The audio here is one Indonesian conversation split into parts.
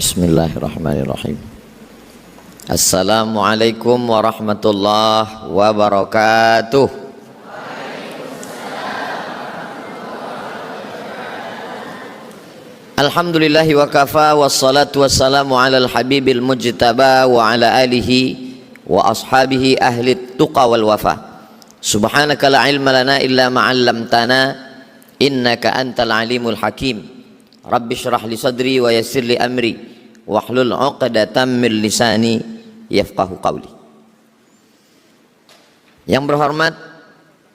Bismillahirrahmanirrahim. Assalamualaikum warahmatullahi wabarakatuh. Alhamdulillahi wa kafa, wassalatu wassalamu ala al-habibil mujtaba wa ala alihi wa ashabihi ahli tuqa wal wafa. Subhanaka la ilma lana illa ma'allamtana innaka antal alimul hakim. Rabbi syrah li sadri wa yassir li amri wahlul 'uqdatam min lisani yafqahu qawli. Yang berhormat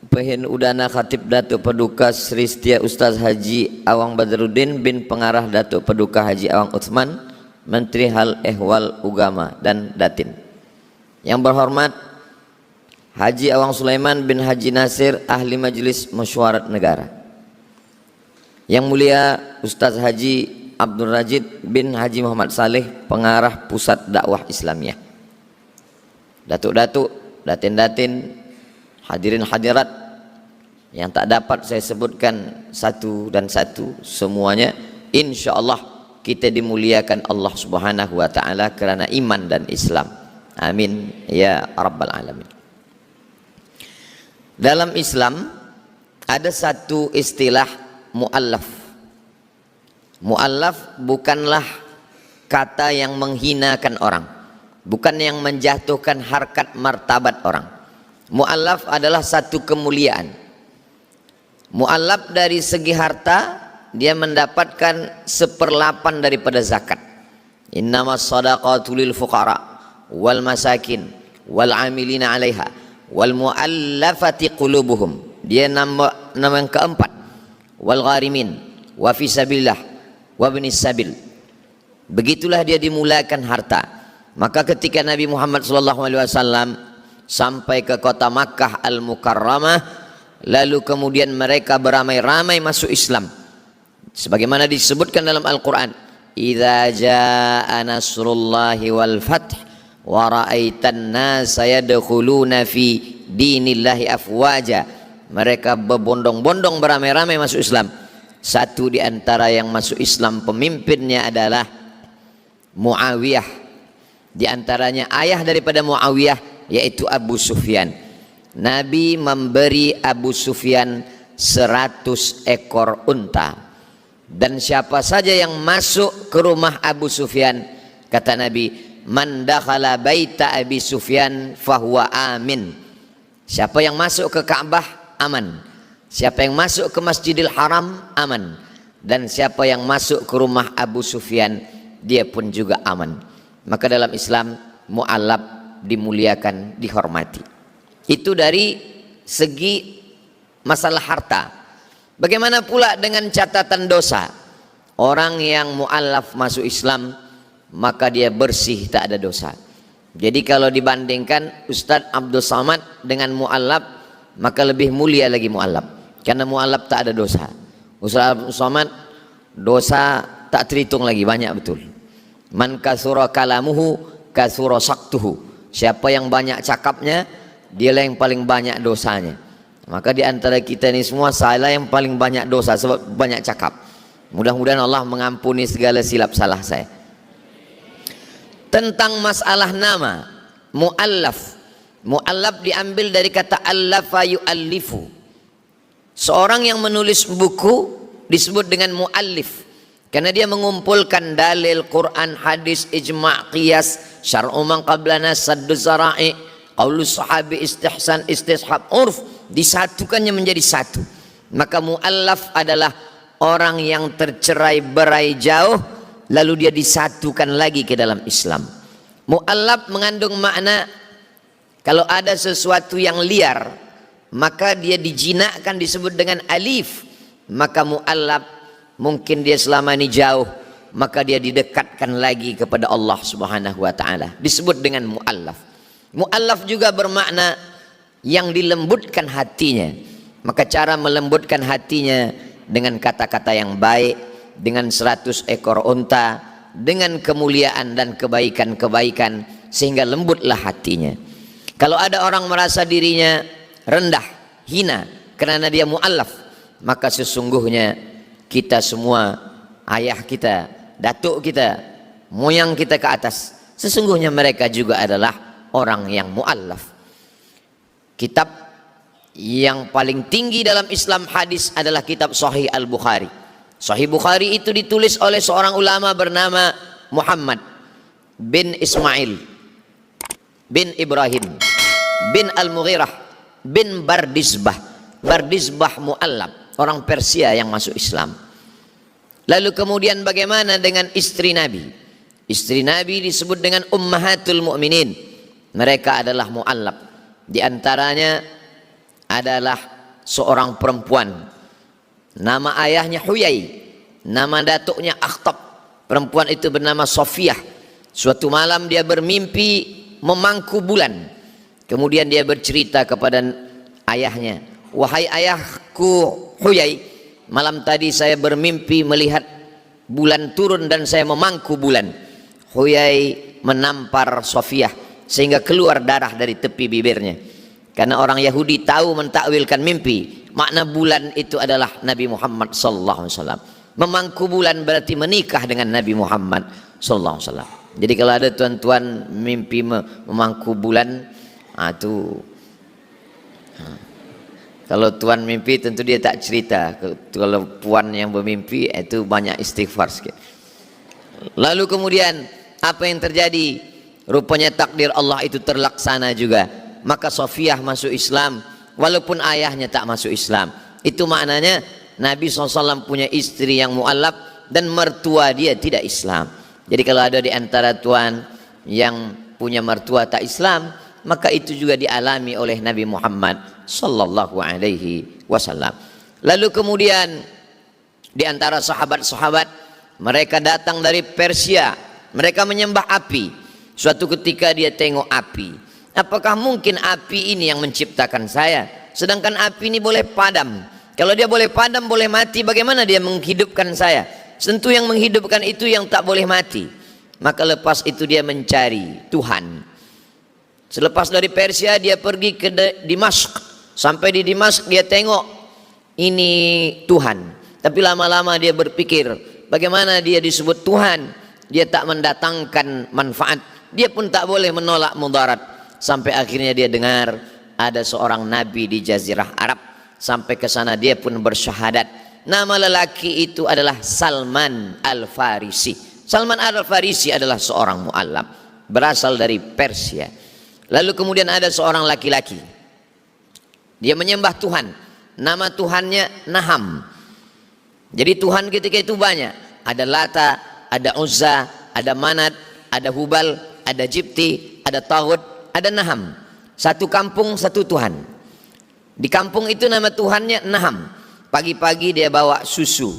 Pehin Udana Khatib Datuk Paduka Sri Setia Ustaz Haji Awang Badruddin bin Pengarah Datuk Paduka Haji Awang Utsman, Menteri Hal Ehwal Ugama dan Datin. Yang berhormat Haji Awang Sulaiman bin Haji Nasir, Ahli Majelis Mesyuarat Negara. Yang mulia Ustaz Haji Abdul Rajid bin Haji Muhammad Saleh, Pengarah Pusat Dakwah Islamiyah. Datuk-datuk, datin-datin, hadirin hadirat yang tak dapat saya sebutkan satu dan satu, semuanya insyaallah kita dimuliakan Allah Subhanahu wa taala kerana iman dan Islam. Amin ya rabbal alamin. Dalam Islam ada satu istilah muallaf. Muallaf bukanlah kata yang menghinakan orang, bukan yang menjatuhkan harkat martabat orang. Mu'allaf adalah satu kemuliaan. Mu'allaf dari segi harta, dia mendapatkan 1/8 daripada zakat. Innamas sadaqatu lil fuqara wal masakin wal amilina 'alaiha wal mu'allafati qulubuhum. Dia nama yang keempat. Wal gharimin wa fi sabilillah wa ibnis sabil. Begitulah dia dimulakan harta. Maka ketika Nabi Muhammad SAW sampai ke kota Makkah Al-Mukarramah, lalu kemudian mereka beramai-ramai masuk Islam, sebagaimana disebutkan dalam Al-Quran, idza jaa nasrullahi wal fath wa ra'aitan nasa yadkhuluna fi dinillahi afwaja. Mereka berbondong-bondong beramai-ramai masuk Islam. Satu di antara yang masuk Islam pemimpinnya adalah Muawiyah. Di antaranya ayah daripada Muawiyah yaitu Abu Sufyan. Nabi memberi Abu Sufyan 100 ekor unta. Dan siapa saja yang masuk ke rumah Abu Sufyan, kata Nabi, man dakhala baita Abi Sufyan fahuwa amin. Siapa yang masuk ke Ka'bah aman. Siapa yang masuk ke Masjidil Haram aman. Dan siapa yang masuk ke rumah Abu Sufyan, dia pun juga aman. Maka dalam Islam mu'allab dimuliakan, dihormati. Itu dari segi masalah harta. Bagaimana pula dengan catatan dosa? Orang yang mu'allaf masuk Islam, maka dia bersih, tak ada dosa. Jadi kalau dibandingkan Ustadz Abdul Samad dengan mu'allaf, maka lebih mulia lagi mu'allaf, karena mu'allaf tak ada dosa. Ustadz Abdul Samad dosa tak terhitung lagi, banyak betul. Man kasura kalamuhu kasura saktuhu. Siapa yang banyak cakapnya, dialah yang paling banyak dosanya. Maka di antara kita ini semua, saya yang paling banyak dosa sebab banyak cakap. Mudah-mudahan Allah mengampuni segala silap salah saya. Tentang masalah nama mu'allaf. Mu'allaf diambil dari kata allafa yu'allifu. Seorang yang menulis buku disebut dengan mu'allif, karena dia mengumpulkan dalil, Quran, hadis, ijma', qiyas, syar'u man qablana, saddu zara'i, qaulus sahabi, istihsan, istishab, urf, disatukannya menjadi satu. Maka mu'allaf adalah orang yang tercerai berai jauh, lalu dia disatukan lagi ke dalam Islam. Mu'allaf mengandung makna, kalau ada sesuatu yang liar, maka dia dijinakkan, disebut dengan alif. Maka mu'allaf mungkin dia selama ini jauh, maka dia didekatkan lagi kepada Allah Subhanahu wa taala, disebut dengan muallaf. Muallaf juga bermakna yang dilembutkan hatinya. Maka cara melembutkan hatinya dengan kata-kata yang baik, dengan 100 ekor unta, dengan kemuliaan dan kebaikan-kebaikan, sehingga lembutlah hatinya. Kalau ada orang merasa dirinya rendah, hina karena dia muallaf, maka sesungguhnya kita semua, ayah kita, datuk kita, moyang kita ke atas, sesungguhnya mereka juga adalah orang yang mu'allaf. Kitab yang paling tinggi dalam Islam hadis adalah kitab Sahih Al-Bukhari. Sahih Bukhari itu ditulis oleh seorang ulama bernama Muhammad bin Ismail bin Ibrahim bin Al-Mughirah bin Bardizbah. Bardizbah mu'allab, orang Persia yang masuk Islam. Lalu kemudian bagaimana dengan istri Nabi? Istri Nabi disebut dengan Ummahatul Mu'minin. Mereka adalah mu'allab. Di antaranya adalah seorang perempuan, nama ayahnya Huyai, nama datuknya Akhtab. Perempuan itu bernama Sofiyah. Suatu malam dia bermimpi memangku bulan. Kemudian dia bercerita kepada ayahnya, wahai ayahku Huyai, malam tadi saya bermimpi melihat bulan turun dan saya memangku bulan. Huyai menampar Sofiyah sehingga keluar darah dari tepi bibirnya. Karena orang Yahudi tahu mentakwilkan mimpi, makna bulan itu adalah Nabi Muhammad sallallahu alaihi wasallam. Memangku bulan berarti menikah dengan Nabi Muhammad sallallahu alaihi wasallam. Jadi kalau ada tuan-tuan mimpi memangku bulan, itu kalau tuan mimpi tentu dia tak cerita. Kalau puan yang bermimpi itu banyak istighfar sikit. Lalu kemudian apa yang terjadi? Rupanya takdir Allah itu terlaksana juga. Maka Sofiyah masuk Islam walaupun ayahnya tak masuk Islam. Itu maknanya Nabi SAW punya istri yang mu'allab dan mertua dia tidak Islam. Jadi kalau ada di antara tuan yang punya mertua tak Islam, maka itu juga dialami oleh Nabi Muhammad sallallahu alaihi wasallam. Lalu kemudian di antara sahabat-sahabat, mereka datang dari Persia, mereka menyembah api. Suatu ketika dia tengok api, apakah mungkin api ini yang menciptakan saya? Sedangkan api ini boleh padam. Kalau dia boleh padam, boleh mati, bagaimana dia menghidupkan saya? Tentu yang menghidupkan itu yang tak boleh mati. Maka lepas itu dia mencari Tuhan. Selepas dari Persia dia pergi ke Dimashq. Sampai di Dimashq dia tengok ini Tuhan. Tapi lama-lama dia berpikir, bagaimana dia disebut Tuhan? Dia tak mendatangkan manfaat, dia pun tak boleh menolak mudarat. Sampai akhirnya dia dengar ada seorang nabi di Jazirah Arab. Sampai ke sana dia pun bersyahadat. Nama lelaki itu adalah Salman Al-Farisi. Salman Al-Farisi adalah seorang mu'allab, berasal dari Persia. Lalu kemudian ada seorang laki-laki, dia menyembah Tuhan. Nama Tuhannya Naham. Jadi Tuhan ketika itu banyak. Ada Lata, ada Uzza, ada Manat, ada Hubal, ada Jibti, ada Taghut, ada Naham. Satu kampung satu Tuhan. Di kampung itu nama Tuhannya Naham. Pagi-pagi dia bawa susu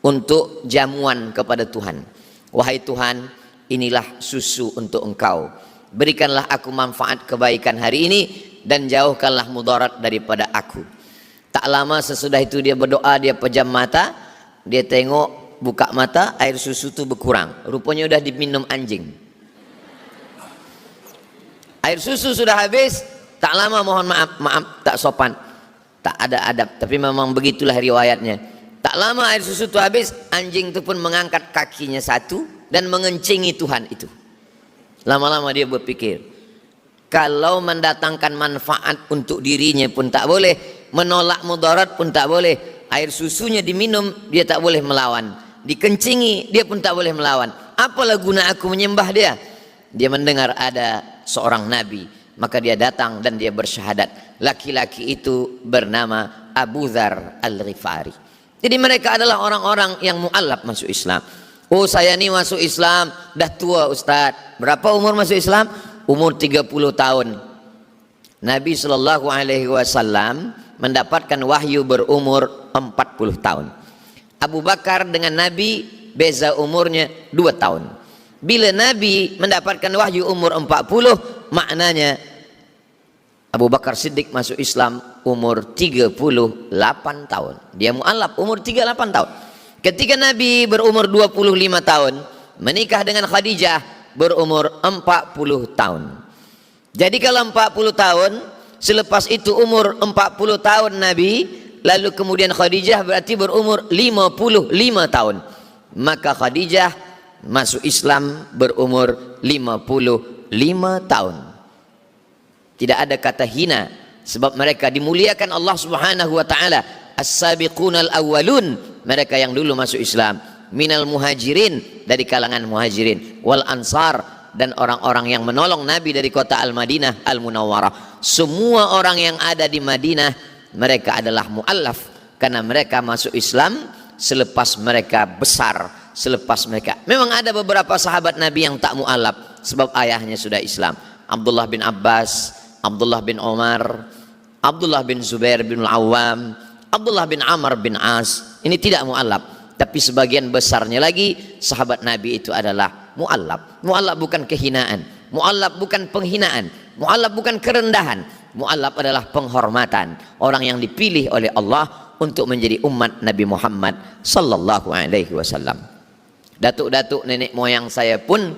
untuk jamuan kepada Tuhan. Wahai Tuhan, inilah susu untuk engkau. Berikanlah aku manfaat kebaikan hari ini dan jauhkanlah mudarat daripada aku. Tak lama sesudah itu dia berdoa, dia pejam mata, dia tengok, buka mata, air susu itu berkurang. Rupanya sudah diminum anjing. Air susu sudah habis, tak lama, mohon maaf, tak sopan, tak ada adab, tapi memang begitulah riwayatnya. Tak lama air susu itu habis, anjing itu pun mengangkat kakinya satu dan mengencingi Tuhan itu. Lama-lama dia berpikir, kalau mendatangkan manfaat untuk dirinya pun tak boleh, menolak mudarat pun tak boleh, air susunya diminum dia tak boleh melawan, dikencingi dia pun tak boleh melawan, apalah guna aku menyembah dia? Dia mendengar ada seorang nabi, maka dia datang dan dia bersyahadat. Laki-laki itu bernama Abu Dzar Al-Ghifari. Jadi mereka adalah orang-orang yang mu'allab masuk Islam. Oh, saya ini masuk Islam dah tua Ustaz. Berapa umur masuk Islam? Umur 30 tahun. Nabi SAW mendapatkan wahyu berumur 40 tahun. Abu Bakar dengan Nabi beza umurnya 2 tahun. Bila Nabi mendapatkan wahyu umur 40, maknanya Abu Bakar Siddiq masuk Islam umur 38 tahun. Dia mu'allab umur 38 tahun. Ketika Nabi berumur 25 tahun, menikah dengan Khadijah berumur 40 tahun. Jadi kalau 40 tahun, selepas itu umur 40 tahun Nabi, lalu kemudian Khadijah berarti berumur 55 tahun. Maka Khadijah masuk Islam berumur 55 tahun. Tidak ada kata hina, sebab mereka dimuliakan Allah Subhanahu wa taala. As-sabiqunal awwalun, mereka yang dulu masuk Islam, minal muhajirin, dari kalangan muhajirin, wal ansar, dan orang-orang yang menolong Nabi dari kota Al-Madinah Al-Munawwarah. Semua orang yang ada di Madinah mereka adalah muallaf, karena mereka masuk Islam selepas mereka besar, selepas mereka. Memang ada beberapa sahabat Nabi yang tak muallaf sebab ayahnya sudah Islam. Abdullah bin Abbas, Abdullah bin Umar, Abdullah bin Zubair bin Al-Awwam, Abdullah bin Amr bin As, ini tidak muallaf. Tapi sebagian besarnya lagi sahabat Nabi itu adalah muallaf. Muallaf bukan kehinaan, muallaf bukan penghinaan, muallaf bukan kerendahan. Muallaf adalah penghormatan, orang yang dipilih oleh Allah untuk menjadi umat Nabi Muhammad sallallahu alaihi wasallam. Datuk-datuk nenek moyang saya pun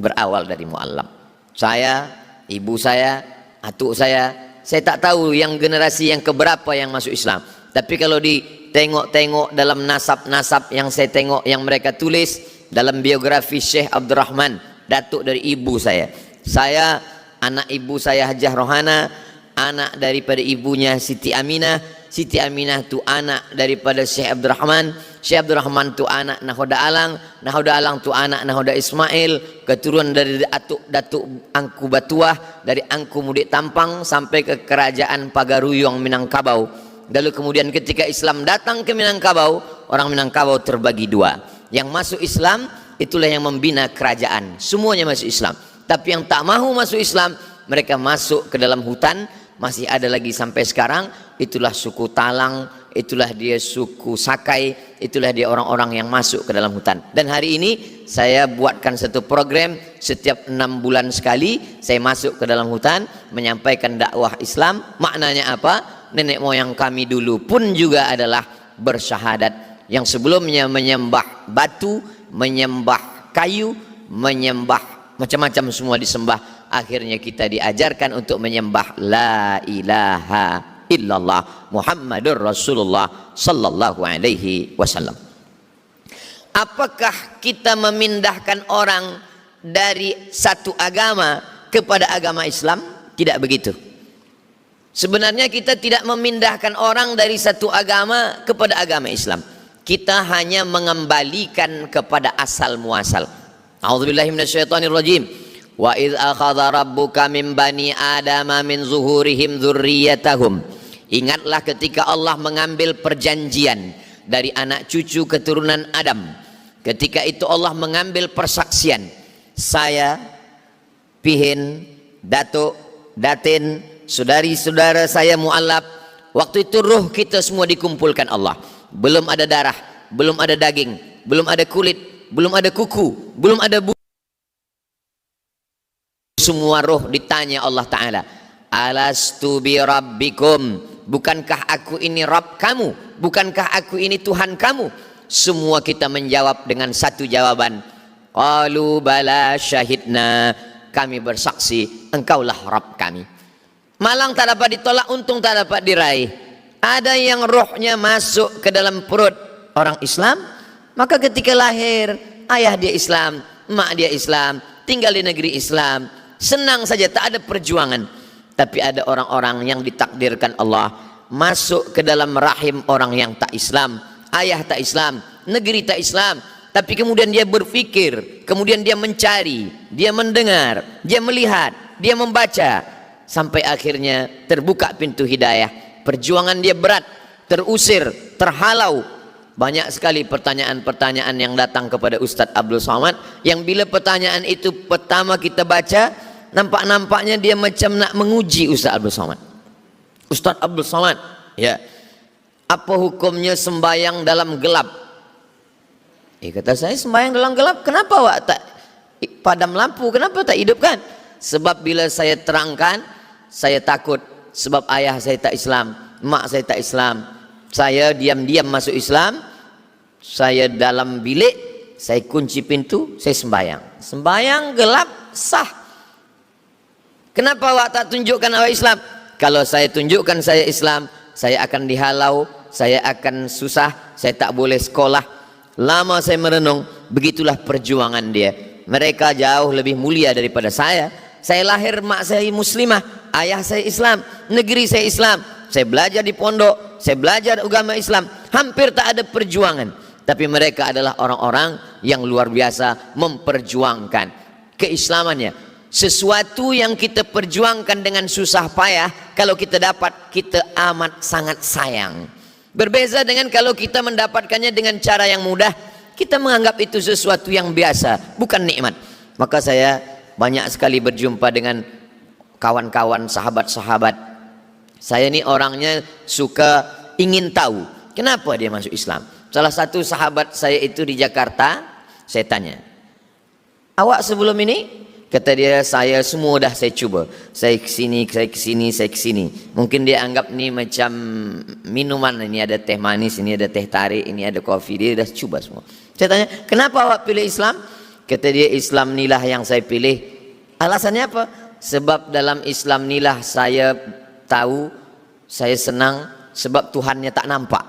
berawal dari muallaf. Saya, ibu saya, atuk saya tak tahu yang generasi yang keberapa yang masuk Islam. Tapi kalau ditengok-tengok dalam nasab-nasab yang saya tengok, yang mereka tulis dalam biografi Syekh Abdurrahman, datuk dari ibu saya. Saya anak ibu saya Hajah Rohana, anak daripada ibunya Siti Aminah. Siti Aminah tu anak daripada Syekh Abdurrahman. Syekh Abdurrahman tu anak Nahoda Alang. Nahoda Alang tu anak Nahoda Ismail. Keturunan dari Datuk Angku Batuah, dari Angku Mudik Tampang sampai ke kerajaan Pagaruyung Minangkabau. Lalu kemudian ketika Islam datang ke Minangkabau, orang Minangkabau terbagi dua. Yang masuk Islam itulah yang membina kerajaan, semuanya masuk Islam. Tapi yang tak mahu masuk Islam, mereka masuk ke dalam hutan. Masih ada lagi sampai sekarang. Itulah suku Talang, itulah dia suku Sakai, itulah dia orang-orang yang masuk ke dalam hutan. Dan hari ini saya buatkan satu program, setiap 6 bulan sekali saya masuk ke dalam hutan menyampaikan dakwah Islam. Maknanya apa? Nenek moyang kami dulu pun juga adalah bersyahadat, yang sebelumnya menyembah batu, menyembah kayu, menyembah macam-macam, semua disembah. Akhirnya kita diajarkan untuk menyembah la ilaha illallah Muhammadur Rasulullah sallallahu alaihi wasallam. Apakah kita memindahkan orang dari satu agama kepada agama Islam? Tidak begitu. Sebenarnya kita tidak memindahkan orang dari satu agama kepada agama Islam. Kita hanya mengembalikan kepada asal muasal. A'udzubillahi minasyaitonirrajim. Wa idz akhadha rabbuka min bani adama min zuhurihim dzurriyyatahum. Ingatlah ketika Allah mengambil perjanjian dari anak cucu keturunan Adam. Ketika itu Allah mengambil persaksian. Saya, Pihin, Datuk, Datin, saudari-saudara saya mu'alaf, waktu itu ruh kita semua dikumpulkan Allah. Belum ada darah, belum ada daging, belum ada kulit, belum ada kuku, belum ada bulu. Semua roh ditanya Allah Ta'ala, alastu bi rabbikum, bukankah aku ini Rabb kamu, bukankah aku ini Tuhan kamu? Semua kita menjawab dengan satu jawaban, qalu bala syahidna, kami bersaksi engkaulah Rabb kami. Malang tak dapat ditolak, untung tak dapat diraih. Ada yang rohnya masuk ke dalam perut orang Islam, maka ketika lahir ayah dia Islam, mak dia Islam, tinggal di negeri Islam, senang saja, tak ada perjuangan. Tapi ada orang-orang yang ditakdirkan Allah masuk ke dalam rahim orang yang tak Islam, ayah tak Islam, negeri tak Islam, tapi kemudian dia berpikir, kemudian dia mencari, dia mendengar, dia melihat, dia membaca, sampai akhirnya terbuka pintu hidayah. Perjuangan dia berat, terusir, terhalau. Banyak sekali pertanyaan-pertanyaan yang datang kepada Ustadz Abdul Somad, yang bila pertanyaan itu pertama kita baca, nampak-nampaknya dia macam nak menguji Ustadz Abdul Somad. Ustadz Abdul Somad, ya, apa hukumnya sembahyang dalam gelap? Kata saya, sembahyang dalam gelap, kenapa awak tak padam lampu, kenapa tak hidupkan? Sebab bila saya terangkan, saya takut, sebab ayah saya tak Islam, mak saya tak Islam, saya diam-diam masuk Islam, saya dalam bilik, saya kunci pintu, saya sembahyang. Sembahyang gelap sah. Kenapa awak tak tunjukkan awak Islam? Kalau saya tunjukkan saya Islam, saya akan dihalau, saya akan susah, saya tak boleh sekolah. Lama saya merenung, begitulah perjuangan dia. Mereka jauh lebih mulia daripada saya. Saya lahir, mak saya muslimah, ayah saya Islam, negeri saya Islam, saya belajar di pondok, saya belajar agama Islam, hampir tak ada perjuangan. Tapi mereka adalah orang-orang yang luar biasa memperjuangkan keislamannya. Sesuatu yang kita perjuangkan dengan susah payah, kalau kita dapat, kita amat sangat sayang. Berbeza dengan kalau kita mendapatkannya dengan cara yang mudah, kita menganggap itu sesuatu yang biasa, bukan nikmat. Maka saya banyak sekali berjumpa dengan kawan-kawan, sahabat-sahabat. Saya ini orangnya suka ingin tahu kenapa dia masuk Islam. Salah satu sahabat saya itu di Jakarta, saya tanya, awak sebelum ini? Kata dia, saya semua dah saya cuba. Saya kesini, saya kesini, saya kesini. Mungkin dia anggap ni macam minuman. Ini ada teh manis, ini ada teh tarik, ini ada kopi. Dia dah cuba semua. Saya tanya, kenapa awak pilih Islam? Kata dia, Islam inilah yang saya pilih. Alasannya apa? Sebab dalam Islam inilah saya tahu, saya senang, sebab Tuhannya tak nampak.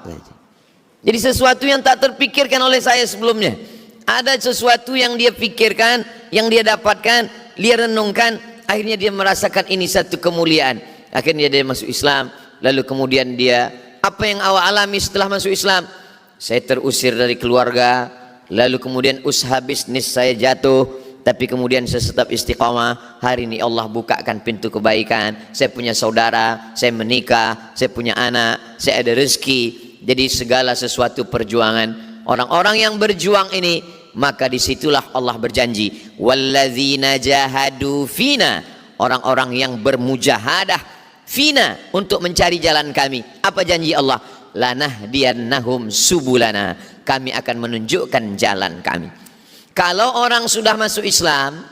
Jadi sesuatu yang tak terpikirkan oleh saya sebelumnya. Ada sesuatu yang dia pikirkan, yang dia dapatkan, dia renungkan, akhirnya dia merasakan ini satu kemuliaan. Akhirnya dia masuk Islam. Lalu kemudian dia, apa yang awak alami setelah masuk Islam? Saya terusir dari keluarga, lalu kemudian usaha bisnis saya jatuh, tapi kemudian saya tetap istiqamah. Hari ini Allah bukakan pintu kebaikan, saya punya saudara, saya menikah, saya punya anak, saya ada rezeki. Jadi segala sesuatu perjuangan. Orang-orang yang berjuang ini, maka disitulah Allah berjanji, walladzina jahadu fina, orang-orang yang bermujahadah fina, untuk mencari jalan kami. Apa janji Allah? Lanahdiyannahum subulana, kami akan menunjukkan jalan kami. Kalau orang sudah masuk Islam,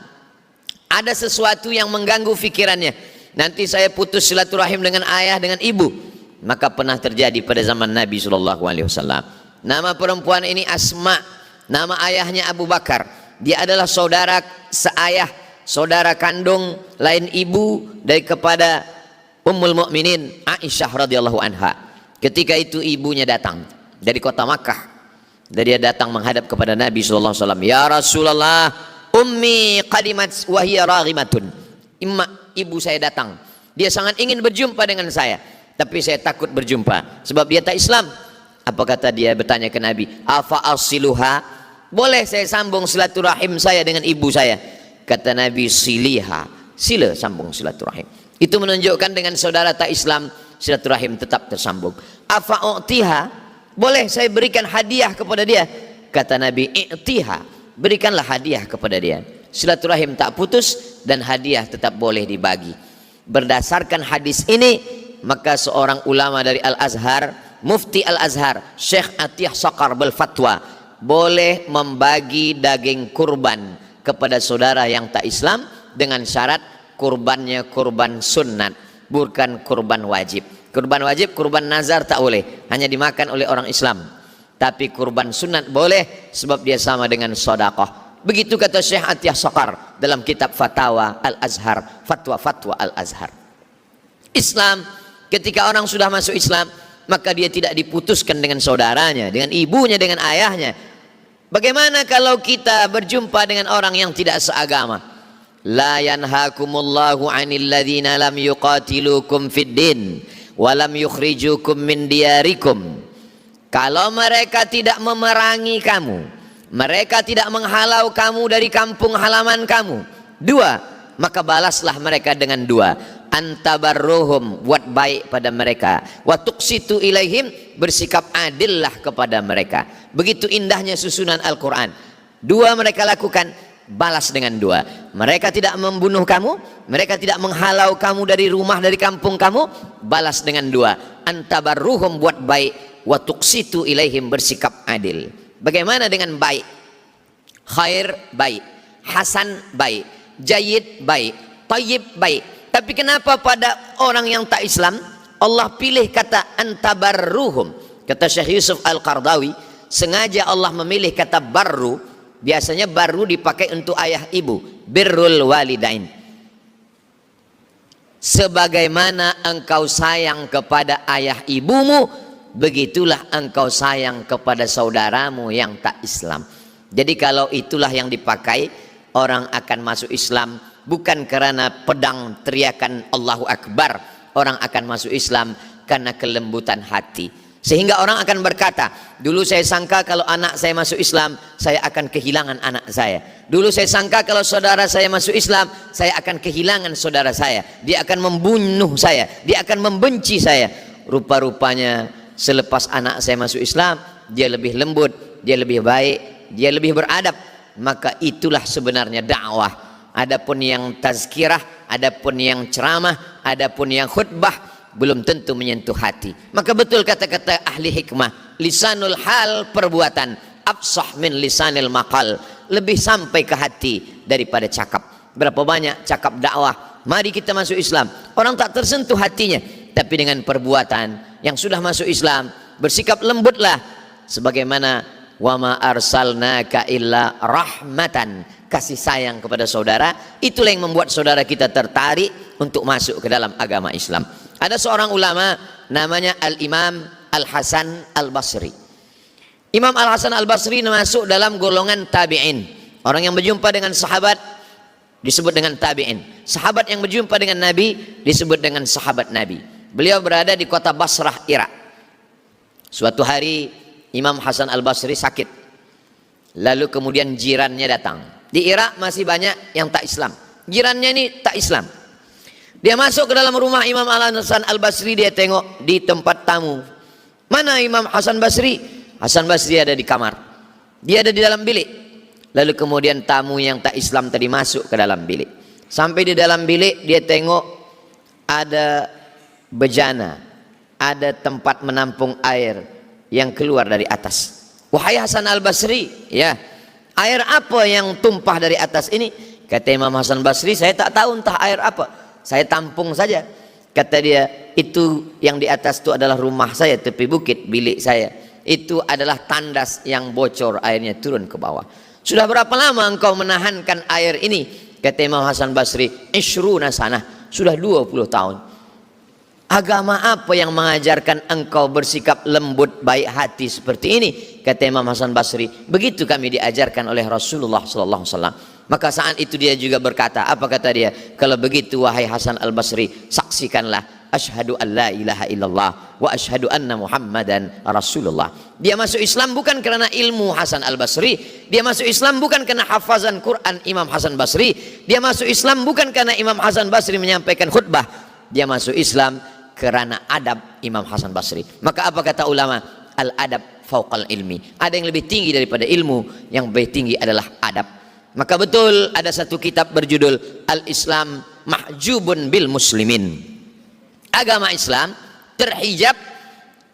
ada sesuatu yang mengganggu fikirannya, nanti saya putus silaturahim dengan ayah, dengan ibu. Maka pernah terjadi pada zaman Nabi SAW. Nama perempuan ini Asma, nama ayahnya Abu Bakar. Dia adalah saudara seayah, saudara kandung lain ibu dari kepada Ummul Mukminin Aisyah radhiyallahu anha. Ketika itu ibunya datang dari kota Makkah. Dan dia datang menghadap kepada Nabi sallallahu alaihi wasallam, "Ya Rasulullah, ummi qadimat wa hiya raghimatun." Ibu saya datang. Dia sangat ingin berjumpa dengan saya, tapi saya takut berjumpa sebab dia tak Islam. Apa kata dia? Bertanya ke Nabi, afa asiluha, boleh saya sambung silaturahim saya dengan ibu saya? Kata Nabi, siliha, sila sambung silaturahim. Itu menunjukkan dengan saudara tak Islam, silaturahim tetap tersambung. Afa u'tiha, boleh saya berikan hadiah kepada dia? Kata Nabi, i'tiha, berikanlah hadiah kepada dia. Silaturahim tak putus dan hadiah tetap boleh dibagi. Berdasarkan hadis ini, maka seorang ulama dari Al-Azhar, Mufti Al-Azhar, Syekh Atiyah Saqar berfatwa, boleh membagi daging kurban kepada saudara yang tak Islam dengan syarat kurbannya kurban sunnat, bukan kurban wajib. Kurban wajib, kurban nazar tak boleh, hanya dimakan oleh orang Islam. Tapi kurban sunnat boleh, sebab dia sama dengan sedekah. Begitu kata Syekh Atiyah Saqar dalam kitab Fatawa Al-Azhar, fatwa-fatwa Al-Azhar. Islam, ketika orang sudah masuk Islam, maka dia tidak diputuskan dengan saudaranya, dengan ibunya, dengan ayahnya. Bagaimana kalau kita berjumpa dengan orang yang tidak seagama? La yanhakumullahu 'anil ladzina lam yuqatilukum fid din wa lam yukhrijukum min diyarikum. Kalau mereka tidak memerangi kamu, mereka tidak menghalau kamu dari kampung halaman kamu, dua, maka balaslah mereka dengan dua. Antabarruhum, buat baik pada mereka, wa tuqsitu ilaihim, bersikap adillah kepada mereka. Begitu indahnya susunan Al-Quran. Dua mereka lakukan, balas dengan dua. Mereka tidak membunuh kamu, mereka tidak menghalau kamu dari rumah, dari kampung kamu, balas dengan dua. Antabarruhum, buat baik, wa tuqsitu ilaihim, bersikap adil. Bagaimana dengan baik? Khair baik, hasan baik, jayyid baik, tayyib baik. Tapi kenapa pada orang yang tak Islam Allah pilih kata antabarruhum? Kata Syekh Yusuf Al-Qardawi, sengaja Allah memilih kata barru. Biasanya barru dipakai untuk ayah ibu, birrul walidain. Sebagaimana engkau sayang kepada ayah ibumu, begitulah engkau sayang kepada saudaramu yang tak Islam. Jadi kalau itulah yang dipakai, orang akan masuk Islam bukan karena pedang teriakan Allahu Akbar, orang akan masuk Islam karena kelembutan hati. Sehingga orang akan berkata, dulu saya sangka kalau anak saya masuk Islam, saya akan kehilangan anak saya. Dulu saya sangka kalau saudara saya masuk Islam, saya akan kehilangan saudara saya. Dia akan membunuh saya, dia akan membenci saya. Rupa-rupanya selepas anak saya masuk Islam, dia lebih lembut, dia lebih baik, dia lebih beradab. Maka itulah sebenarnya dakwah. Adapun yang tazkirah, adapun yang ceramah, adapun yang khutbah, belum tentu menyentuh hati. Maka betul kata-kata ahli hikmah, lisanul hal, perbuatan, absah min lisanil maqal, lebih sampai ke hati daripada cakap. Berapa banyak cakap dakwah, mari kita masuk Islam, orang tak tersentuh hatinya, tapi dengan perbuatan yang sudah masuk Islam, bersikap lembutlah, sebagaimana wa ma arsalnaka illa rahmatan, kasih sayang kepada saudara. Itulah yang membuat saudara kita tertarik untuk masuk ke dalam agama Islam. Ada seorang ulama namanya Al-Imam Al-Hasan Al-Basri. Imam Al-Hasan Al-Basri masuk dalam golongan tabi'in. Orang yang berjumpa dengan sahabat disebut dengan tabi'in. Sahabat yang berjumpa dengan Nabi disebut dengan sahabat Nabi. Beliau berada di kota Basrah, Irak. Suatu hari Imam Hasan Al-Basri sakit. Lalu kemudian jirannya datang. Di Irak masih banyak yang tak Islam. Jirannya ini tak Islam. Dia masuk ke dalam rumah Imam Al-Hasan Al-Basri, dia tengok di tempat tamu. Mana Imam Hasan Basri? Hasan Basri ada di kamar. Dia ada di dalam bilik. Lalu kemudian tamu yang tak Islam tadi masuk ke dalam bilik. Sampai di dalam bilik dia tengok ada bejana, ada tempat menampung air yang keluar dari atas. Wahai Hasan Al-Basri, ya, air apa yang tumpah dari atas ini? Kata Imam Hasan Basri, saya tak tahu entah air apa, saya tampung saja. Kata dia, itu yang di atas itu adalah rumah saya, tepi bukit, bilik saya. Itu adalah tandas yang bocor, airnya turun ke bawah. Sudah berapa lama engkau menahankan air ini? Kata Imam Hasan Basri, ishruna sanah, sudah 20 tahun. Agama apa yang mengajarkan engkau bersikap lembut, baik hati seperti ini? Kata Imam Hasan Basri, begitu kami diajarkan oleh Rasulullah sallallahu alaihi wasallam. Maka saat itu dia juga berkata, apa kata dia? Kalau begitu wahai Hasan Al-Basri, saksikanlah asyhadu an la ilaha illallah wa asyhadu anna Muhammadan Rasulullah. Dia masuk Islam bukan karena ilmu Hasan Al-Basri, dia masuk Islam bukan karena hafazan Quran Imam Hasan Basri, dia masuk Islam bukan karena Imam Hasan Basri menyampaikan khutbah, dia masuk Islam karena adab Imam Hasan Basri. Maka apa kata ulama? Al-adab fauqal ilmi. Ada yang lebih tinggi daripada ilmu, yang lebih tinggi adalah adab. Maka betul ada satu kitab berjudul Al-Islam Mahjubun bil Muslimin. Agama Islam terhijab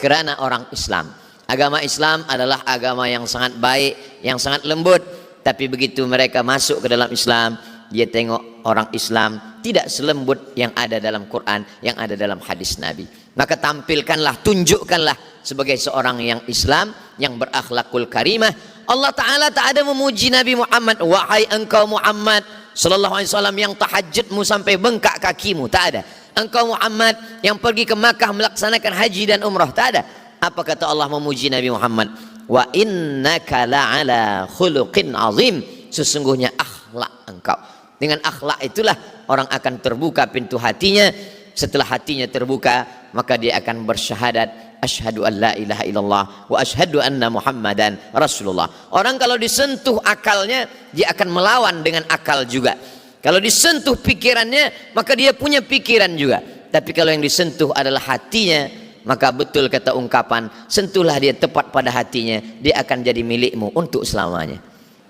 kerana orang Islam. Agama Islam adalah agama yang sangat baik, yang sangat lembut. Tapi begitu mereka masuk ke dalam Islam, dia tengok orang Islam tidak selembut yang ada dalam Quran, yang ada dalam hadis Nabi. Maka tampilkanlah, tunjukkanlah sebagai seorang yang Islam, yang berakhlakul karimah. Allah Ta'ala tak ada memuji Nabi Muhammad, wahai engkau Muhammad sallallahu alaihi wasallam yang tahajudmu sampai bengkak kakimu, tak ada. Engkau Muhammad yang pergi ke Makkah melaksanakan haji dan umrah, tak ada. Apa kata Allah memuji Nabi Muhammad? Wa innaka la'ala khuluqin azim, sesungguhnya akhlak engkau. Dengan akhlak itulah orang akan terbuka pintu hatinya. Setelah hatinya terbuka, maka dia akan bersyahadat asyhadu an la ilaha illallah wa asyhadu anna Muhammadan Rasulullah. Orang kalau disentuh akalnya, dia akan melawan dengan akal juga. Kalau disentuh pikirannya, maka dia punya pikiran juga. Tapi kalau yang disentuh adalah hatinya, maka betul kata ungkapan, sentuhlah dia tepat pada hatinya, dia akan jadi milikmu untuk selamanya.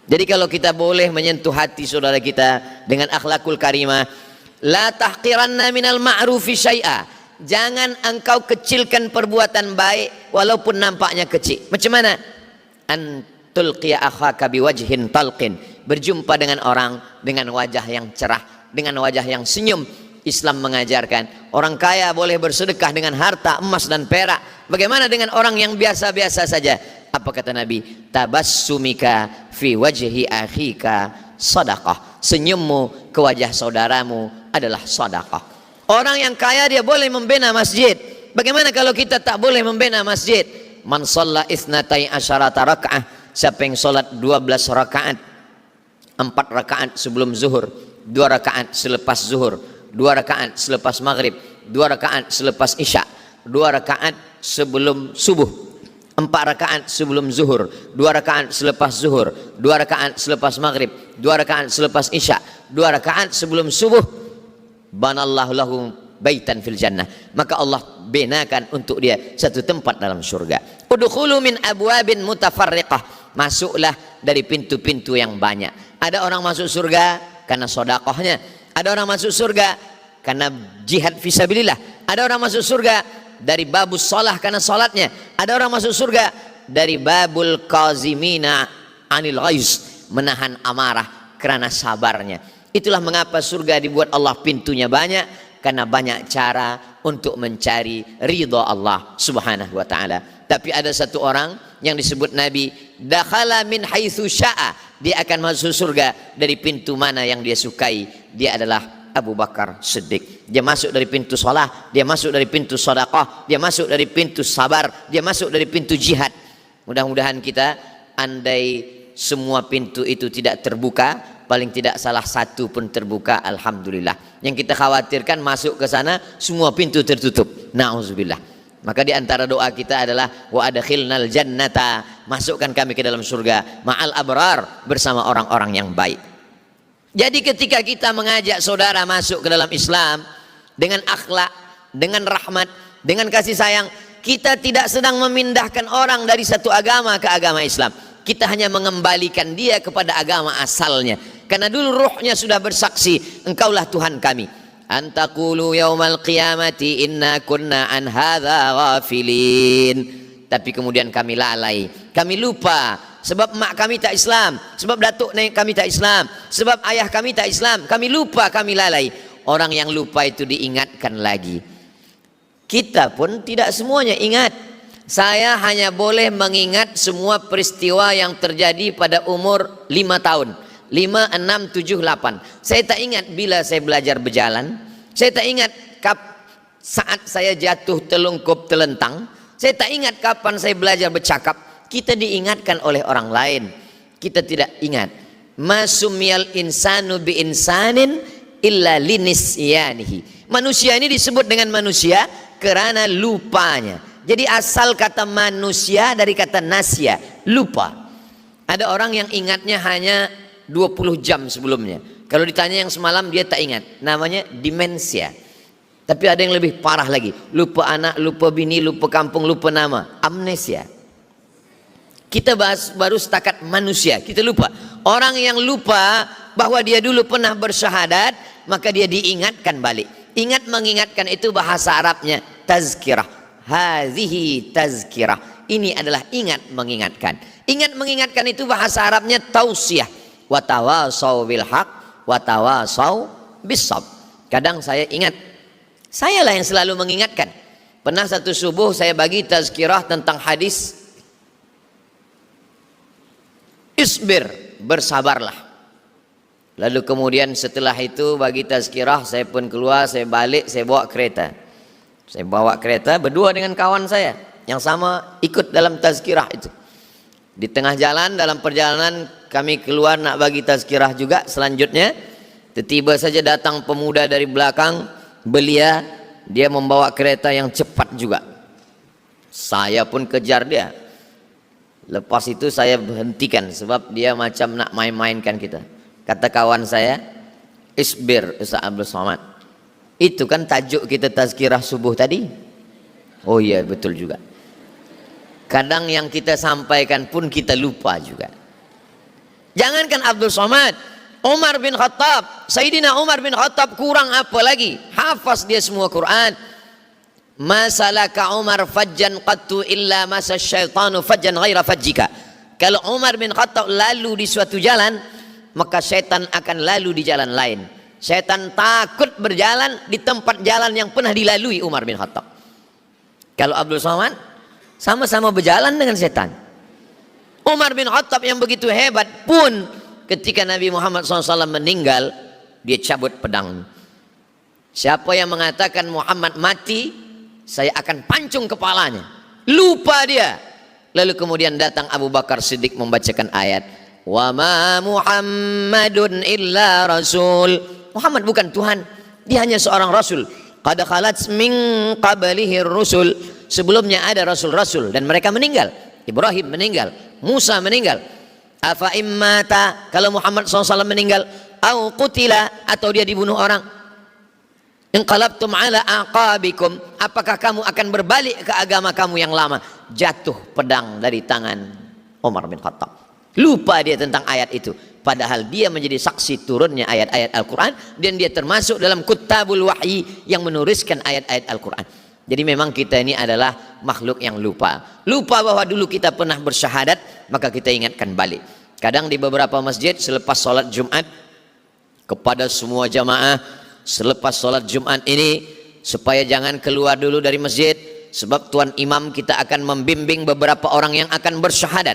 Jadi kalau kita boleh menyentuh hati saudara kita dengan akhlakul karimah, la tahqiranna minal ma'rufi syai'a, jangan engkau kecilkan perbuatan baik walaupun nampaknya kecil. Macam mana? An tulqiya akhaka biwajhin talqin, berjumpa dengan orang dengan wajah yang cerah, dengan wajah yang senyum. Islam mengajarkan orang kaya boleh bersedekah dengan harta emas dan perak. Bagaimana dengan orang yang biasa-biasa saja? Apa kata Nabi? Tabassumika fi wajhi akhika sadaqah, senyummu ke wajah saudaramu adalah sedekah. Orang yang kaya dia boleh membina masjid. Bagaimana kalau kita tak boleh membina masjid? Man shalla itsnatai asyarata raka'ah, Siapa yang sholat 12 rakaat, 4 rakaat sebelum zuhur, 2 rakaat selepas zuhur, 2 rakaat selepas maghrib, 2 rakaat selepas isya, 2 rakaat sebelum subuh, 4 rakaat sebelum zuhur, 2 rakaat selepas zuhur, 2 rakaat selepas maghrib, 2 rakaat selepas isya, 2 rakaat sebelum subuh, banallahu lahu baitan fil jannah, maka Allah benakan untuk dia satu tempat dalam surga. Udkhulu min abwabin mutafarriqah, masuklah dari pintu-pintu yang banyak. Ada orang masuk surga karena sedekahnya, ada orang masuk surga karena jihad fisabilillah, ada orang masuk surga dari babus shalah karena salatnya, ada orang masuk surga dari babul qazimina anil ghaiz, menahan amarah karena sabarnya. Itulah mengapa surga dibuat Allah pintunya banyak, karena banyak cara untuk mencari ridha Allah subhanahu wa ta'ala. Tapi ada satu orang yang disebut Nabi, dakhala min haitsu sya'a, dia akan masuk surga dari pintu mana yang dia sukai. Dia adalah Abu Bakar Siddiq. Dia masuk dari pintu salat, dia masuk dari pintu sedekah, dia masuk dari pintu sabar, dia masuk dari pintu jihad. Mudah-mudahan kita, andai semua pintu itu tidak terbuka, paling tidak salah satu pun terbuka, alhamdulillah. Yang kita khawatirkan masuk ke sana semua pintu tertutup, na'udzubillah. Maka di antara doa kita adalah wa adkhilnal jannata, masukkan kami ke dalam surga ma'al abrar, bersama orang-orang yang baik. Jadi ketika kita mengajak saudara masuk ke dalam Islam dengan akhlak, dengan rahmat, dengan kasih sayang, kita tidak sedang memindahkan orang dari satu agama ke agama Islam. Kita hanya mengembalikan dia kepada agama asalnya. Karena dulu ruhnya sudah bersaksi, engkaulah Tuhan kami. Antaqulu yaumal qiyamati inna kunna an hadza ghafilin. Tapi kemudian kami lalai, kami lupa. Sebab mak kami tak Islam, sebab datuk nenek kami tak Islam, sebab ayah kami tak Islam, kami lupa, kami lalai. Orang yang lupa itu diingatkan lagi. Kita pun tidak semuanya ingat. Saya hanya boleh mengingat semua peristiwa yang terjadi pada umur 5 tahun. 5, 6, 7, 8. Saya tak ingat bila saya belajar berjalan. Saya tak ingat saat saya jatuh telungkup telentang. Saya tak ingat kapan saya belajar bercakap. Kita diingatkan oleh orang lain, kita tidak ingat. Masumiyal insanu bi insanin illa linisyanihi. Manusia ini disebut dengan manusia karena lupanya. Jadi asal kata manusia dari kata nasya, lupa. Ada orang yang ingatnya hanya 20 jam sebelumnya. Kalau ditanya yang semalam dia tak ingat, namanya demensia. Tapi ada yang lebih parah lagi, lupa anak, lupa bini, lupa kampung, lupa nama, amnesia. Kita bahas baru setakat manusia, kita lupa. Orang yang lupa bahwa dia dulu pernah bersyahadat, maka dia diingatkan balik. Ingat mengingatkan itu bahasa Arabnya tazkirah. Hazihi tazkirah. Ini adalah ingat mengingatkan. Ingat mengingatkan itu bahasa Arabnya tausiyah. Wa tawasau bil haq wa tawasau bis sabr. Kadang saya ingat, sayalah yang selalu mengingatkan. Pernah satu subuh saya bagi tazkirah tentang hadis isbir, bersabarlah. Lalu kemudian setelah itu bagi tazkirah, saya pun keluar, saya balik, saya bawa kereta. Saya bawa kereta berdua dengan kawan saya yang sama ikut dalam tazkirah itu. Di tengah jalan, dalam perjalanan kami keluar nak bagi tazkirah juga. Selanjutnya tiba saja datang pemuda dari belakang, belia, dia membawa kereta yang cepat juga. Saya pun kejar dia. Lepas itu saya hentikan sebab dia macam nak main-mainkan kita. Kata kawan saya, isbir Ustaz Abdul Somad. Itu kan tajuk kita tazkirah subuh tadi. Oh iya, betul juga. Kadang yang kita sampaikan pun kita lupa juga. Jangankan Abdul Somad, Umar bin Khattab, Sayyidina Umar bin Khattab kurang apa lagi? Hafaz dia semua Quran. Masalaka Umar fajjan qattu illa masa syaitanu fajjan ghaira fajjika. Kalau Umar bin Khattab lalu di suatu jalan, maka syaitan akan lalu di jalan lain. Syaitan takut berjalan di tempat jalan yang pernah dilalui Umar bin Khattab. Kalau Abdul Somad sama-sama berjalan dengan syaitan. Umar bin Khattab yang begitu hebat pun ketika Nabi Muhammad SAW meninggal, dia cabut pedang. Siapa yang mengatakan Muhammad mati, saya akan pancung kepalanya. Lupa dia. Lalu kemudian datang Abu Bakar Siddiq membacakan ayat, wa ma Muhammadun illa rasul. Muhammad bukan Tuhan, dia hanya seorang rasul. Qad khalat min qablihi rusul. Sebelumnya ada rasul-rasul dan mereka meninggal. Ibrahim meninggal, Musa meninggal. Afa immata, kalau Muhammad SAW meninggal, au qutila, atau dia dibunuh orang, inqalabtum ala aqabikum, apakah kamu akan berbalik ke agama kamu yang lama? Jatuh pedang dari tangan Umar bin Khattab. Lupa dia tentang ayat itu, padahal dia menjadi saksi turunnya ayat-ayat Al-Quran, dan dia termasuk dalam kutabul wahyi yang menuliskan ayat-ayat Al-Quran. Jadi memang kita ini adalah makhluk yang lupa bahwa dulu kita pernah bersyahadat, maka kita ingatkan balik. Kadang di beberapa masjid selepas sholat Jumat, kepada semua jamaah selepas sholat Jumat ini, supaya jangan keluar dulu dari masjid, sebab Tuan Imam kita akan membimbing beberapa orang yang akan bersyahadat.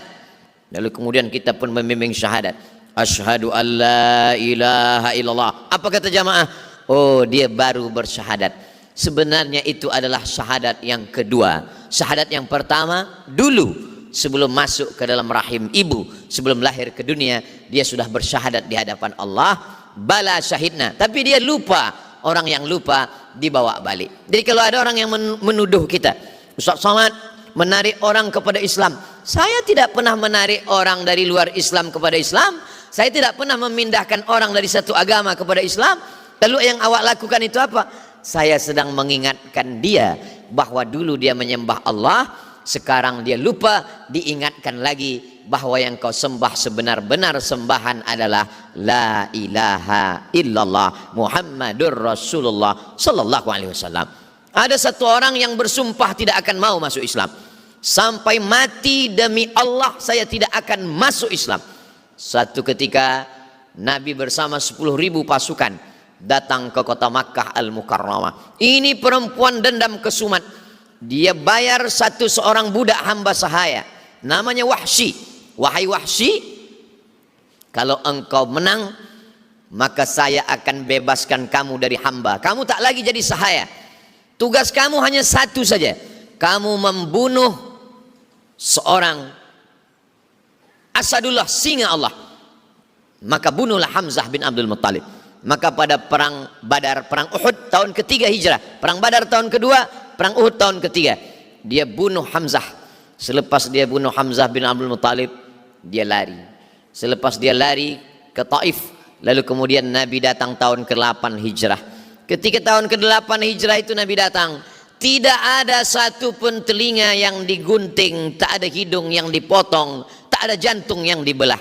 Lalu kemudian kita pun membimbing syahadat. Asyhadu an la ilaha illallah. Apa kata jamaah? Oh, dia baru bersyahadat. Sebenarnya itu adalah syahadat yang kedua. Syahadat yang pertama dulu, sebelum masuk ke dalam rahim ibu, sebelum lahir ke dunia, dia sudah bersyahadat di hadapan Allah. Bala syahidna. Tapi dia lupa. Orang yang lupa dibawa balik. Jadi kalau ada orang yang menuduh kita, Ustaz Somad menarik orang kepada Islam. Saya tidak pernah menarik orang dari luar Islam kepada Islam. Saya tidak pernah memindahkan orang dari satu agama kepada Islam. Lalu yang awak lakukan itu apa? Saya sedang mengingatkan dia bahwa dulu dia menyembah Allah, sekarang dia lupa, diingatkan lagi bahwa yang kau sembah sebenar-benar sembahan adalah la ilaha illallah Muhammadur Rasulullah sallallahu alaihi wasallam. Ada satu orang yang bersumpah tidak akan mau masuk Islam. Sampai mati demi Allah saya tidak akan masuk Islam. Satu ketika Nabi bersama 10.000 pasukan datang ke kota Makkah Al-Mukarramah. Ini perempuan dendam kesumat. Dia bayar seorang budak hamba sahaya, namanya Wahsy. Wahai Wahsy, kalau engkau menang, maka saya akan bebaskan kamu dari hamba. Kamu tak lagi jadi sahaya. Tugas kamu hanya satu saja. Kamu membunuh seorang Asadullah, singa Allah. Maka bunuhlah Hamzah bin Abdul Muttalib. Maka pada perang Badar, perang Uhud tahun ketiga hijrah, perang Badar tahun kedua, perang Uhud tahun ketiga, dia bunuh Hamzah. Selepas dia bunuh Hamzah bin Abdul Muttalib, dia lari. Selepas dia lari ke Taif, lalu kemudian Nabi datang tahun ke-8 hijrah. Ketika tahun ke-8 hijrah itu Nabi datang, tidak ada satu pun telinga yang digunting, tak ada hidung yang dipotong, tak ada jantung yang dibelah.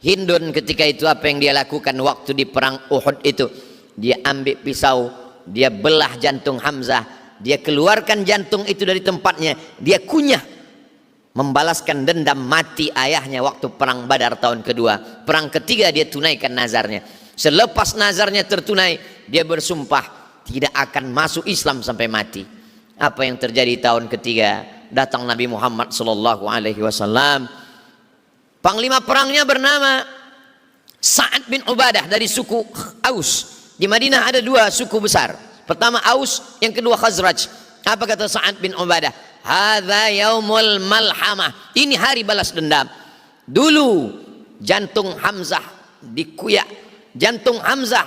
Hindun ketika itu apa yang dia lakukan waktu di perang Uhud itu? Dia ambil pisau, dia belah jantung Hamzah, dia keluarkan jantung itu dari tempatnya, dia kunyah, membalaskan dendam mati ayahnya waktu perang Badar tahun kedua. Perang ketiga dia tunaikan nazarnya. Selepas nazarnya tertunai, dia bersumpah tidak akan masuk Islam sampai mati. Apa yang terjadi tahun ketiga? Datang Nabi Muhammad sallallahu alaihi wasallam. Panglima perangnya bernama Sa'ad bin Ubadah dari suku Aus. Di Madinah ada dua suku besar. Pertama Aus, yang kedua Khazraj. Apa kata Sa'ad bin Ubadah? Hadza yaumul malhamah. Ini hari balas dendam. Dulu jantung Hamzah dikuyak, jantung Hamzah.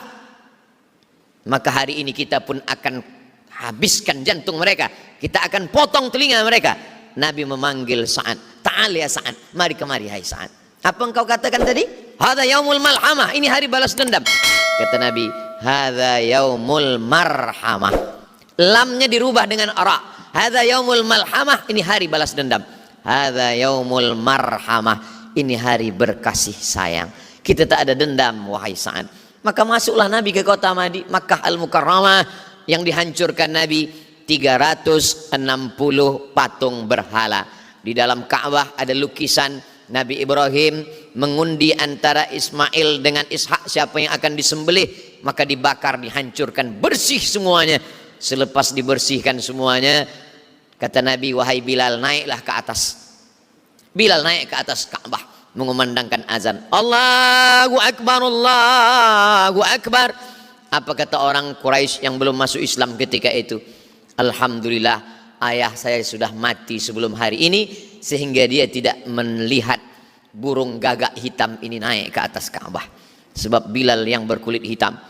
Maka hari ini kita pun akan habiskan jantung mereka. Kita akan potong telinga mereka. Nabi memanggil Sa'ad. Ta'al ya Sa'ad, mari kemari hai Sa'ad. Apa engkau katakan tadi? Hadza yaumul malhamah, ini hari balas dendam. Kata Nabi, hadza yaumul marhamah. Lamnya dirubah dengan ra. Hadza yaumul malhamah, ini hari balas dendam. Hadza yaumul marhamah, ini hari berkasih sayang. Kita tak ada dendam wahai Sa'ad. Maka masuklah Nabi ke kota Makkah Al-Mukarramah yang dihancurkan Nabi 360 patung berhala. Di dalam Ka'bah ada lukisan Nabi Ibrahim mengundi antara Ismail dengan Ishak siapa yang akan disembelih, maka dibakar, dihancurkan, bersih semuanya. Selepas dibersihkan semuanya, kata Nabi, wahai Bilal, naiklah ke atas. Bilal naik ke atas Ka'bah mengumandangkan azan. Allahu Akbar, Allahu Akbar. Apa kata orang Quraisy yang belum masuk Islam ketika itu? Alhamdulillah, ayah saya sudah mati sebelum hari ini. sehingga dia tidak melihat burung gagak hitam ini naik ke atas Ka'bah. Sebab Bilal yang berkulit hitam.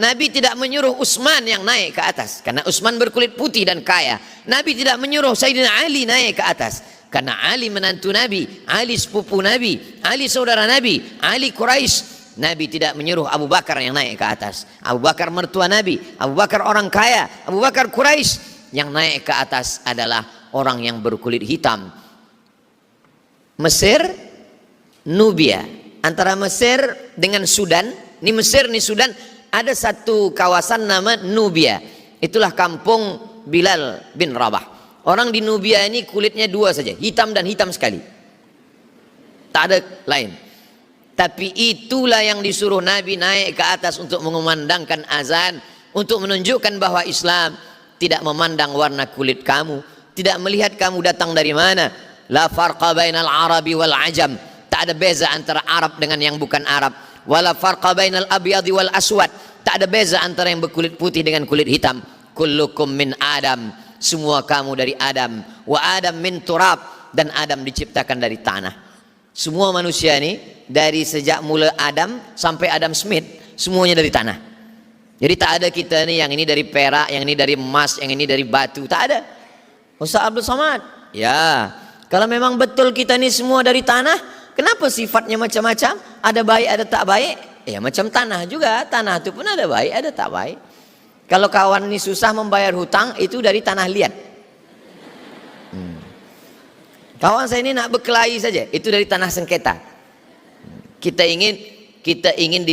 Nabi tidak menyuruh Utsman yang naik ke atas karena Utsman berkulit putih dan kaya. Nabi tidak menyuruh Sayyidina Ali naik ke atas karena Ali menantu Nabi, Ali sepupu Nabi, Ali saudara Nabi, Ali Quraisy. Nabi tidak menyuruh Abu Bakar yang naik ke atas. Abu Bakar mertua Nabi, Abu Bakar orang kaya, Abu Bakar Quraisy. Yang naik ke atas adalah orang yang berkulit hitam. Mesir, Nubia. Antara Mesir dengan Sudan, ini Mesir, ini Sudan, ada satu kawasan nama Nubia. Itulah kampung Bilal bin Rabah. Orang di Nubia ini kulitnya dua saja, hitam dan hitam sekali. Tak ada lain. Tapi itulah yang disuruh Nabi naik ke atas untuk mengumandangkan azan, untuk menunjukkan bahwa Islam tidak memandang warna kulit kamu, tidak melihat kamu datang dari mana. La farqa bainal arabi wal ajam. Tak ada beza antara Arab dengan yang bukan Arab. Wala farqa bainal abyadi wal aswad. Tak ada beza antara yang berkulit putih dengan kulit hitam. Kullukum min Adam. Semua kamu dari Adam. Wa Adam min turab. Dan Adam diciptakan dari tanah. Semua manusia ini dari sejak mula Adam sampai Adam Smith, semuanya dari tanah. Jadi tak ada kita nih yang ini dari perak, yang ini dari emas, yang ini dari batu, tak ada. Ustaz Abdul Somad, ya kalau memang betul kita ini semua dari tanah, kenapa sifatnya macam-macam? Ada baik, ada tak baik. Ya macam tanah juga, tanah itu pun ada baik, ada tak baik. Kalau kawan ini susah membayar hutang, itu dari tanah liat. Kawan saya ini nak berkelahi saja, itu dari tanah sengketa. Kita ingin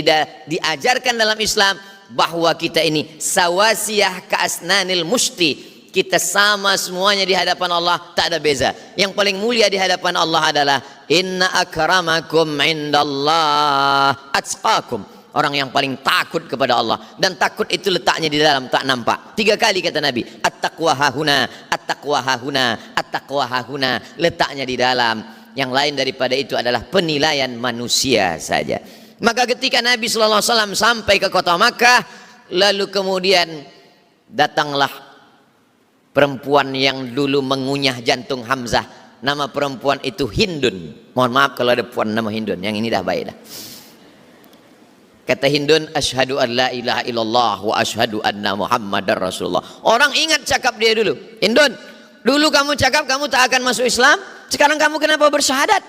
diajarkan dalam Islam bahwa kita ini sawasiyah ka'asnanil musti. Kita sama semuanya di hadapan Allah, tak ada beza. Yang paling mulia di hadapan Allah adalah inna akramakum indallah atqakum. Orang yang paling takut kepada Allah, dan takut itu letaknya di dalam, tak nampak. 3 kali kata Nabi, at-taqwa hahuna, at-taqwa hahuna, at-taqwa hahuna, letaknya di dalam. Yang lain daripada itu adalah penilaian manusia saja. Maka ketika Nabi SAW sampai ke kota Makkah, lalu kemudian datanglah perempuan yang dulu mengunyah jantung Hamzah. Nama perempuan itu Hindun. Mohon maaf kalau ada puan nama Hindun, yang ini dah baik dah. Kata Hindun, asyhadu an la ilaha illallah wa asyhadu anna Muhammadar Rasulullah. Orang ingat cakap dia dulu. Hindun, dulu kamu cakap kamu tak akan masuk Islam, sekarang kamu kenapa bersyahadat?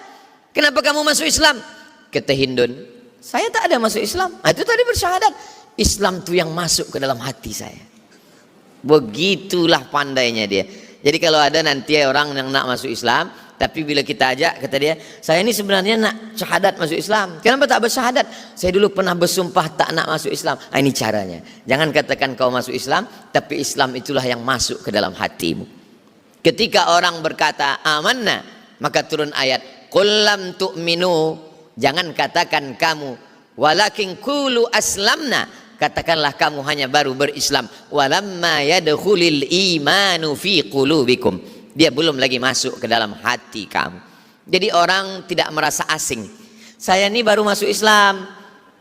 Kenapa kamu masuk Islam? Kata Hindun, saya tak ada masuk Islam. Itu tadi bersyahadat. Islam tu yang masuk ke dalam hati saya. Begitulah pandainya dia. Jadi kalau ada nanti orang yang nak masuk Islam, tapi bila kita ajak, kata dia, saya ini sebenarnya nak syahadat masuk Islam. Kenapa tak bersyahadat? Saya dulu pernah bersumpah tak nak masuk Islam. Ini caranya. Jangan katakan kau masuk Islam, tapi Islam itulah yang masuk ke dalam hatimu. Ketika orang berkata amanna, maka turun ayat qul lam tu'minu. Jangan katakan kamu, walakin qulu aslamna. Katakanlah kamu hanya baru berislam. Walamma yadkhulil imanu fi qulubikum. Dia belum lagi masuk ke dalam hati kamu. Jadi orang tidak merasa asing. Saya ini baru masuk Islam.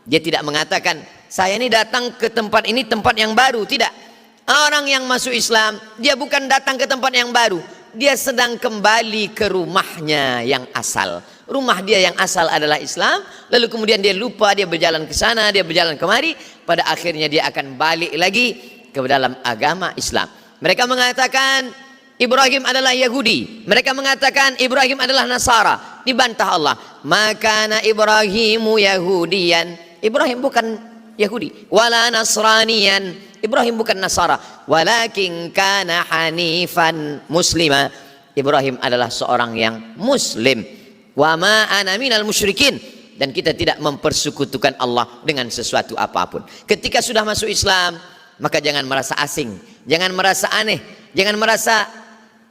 Dia tidak mengatakan, saya ini datang ke tempat ini tempat yang baru. Tidak. Orang yang masuk Islam, dia bukan datang ke tempat yang baru. Dia sedang kembali ke rumahnya yang asal. Rumah dia yang asal adalah Islam. Lalu kemudian dia lupa, dia berjalan ke sana, dia berjalan kemari. Pada akhirnya dia akan balik lagi ke dalam agama Islam. Mereka mengatakan Ibrahim adalah Yahudi. Mereka mengatakan Ibrahim adalah Nasara. Dibantah Allah. Makana Ibrahimu Yahudiyan. Ibrahim bukan Yahudi. Wala Nasraniyan. Ibrahim bukan Nasara. Walakin kana hanifan muslima. Ibrahim adalah seorang yang Muslim. Wa ma ana minal musyrikin. Dan kita tidak mempersekutukan Allah dengan sesuatu apapun. Ketika sudah masuk Islam, maka jangan merasa asing. Jangan merasa aneh. Jangan merasa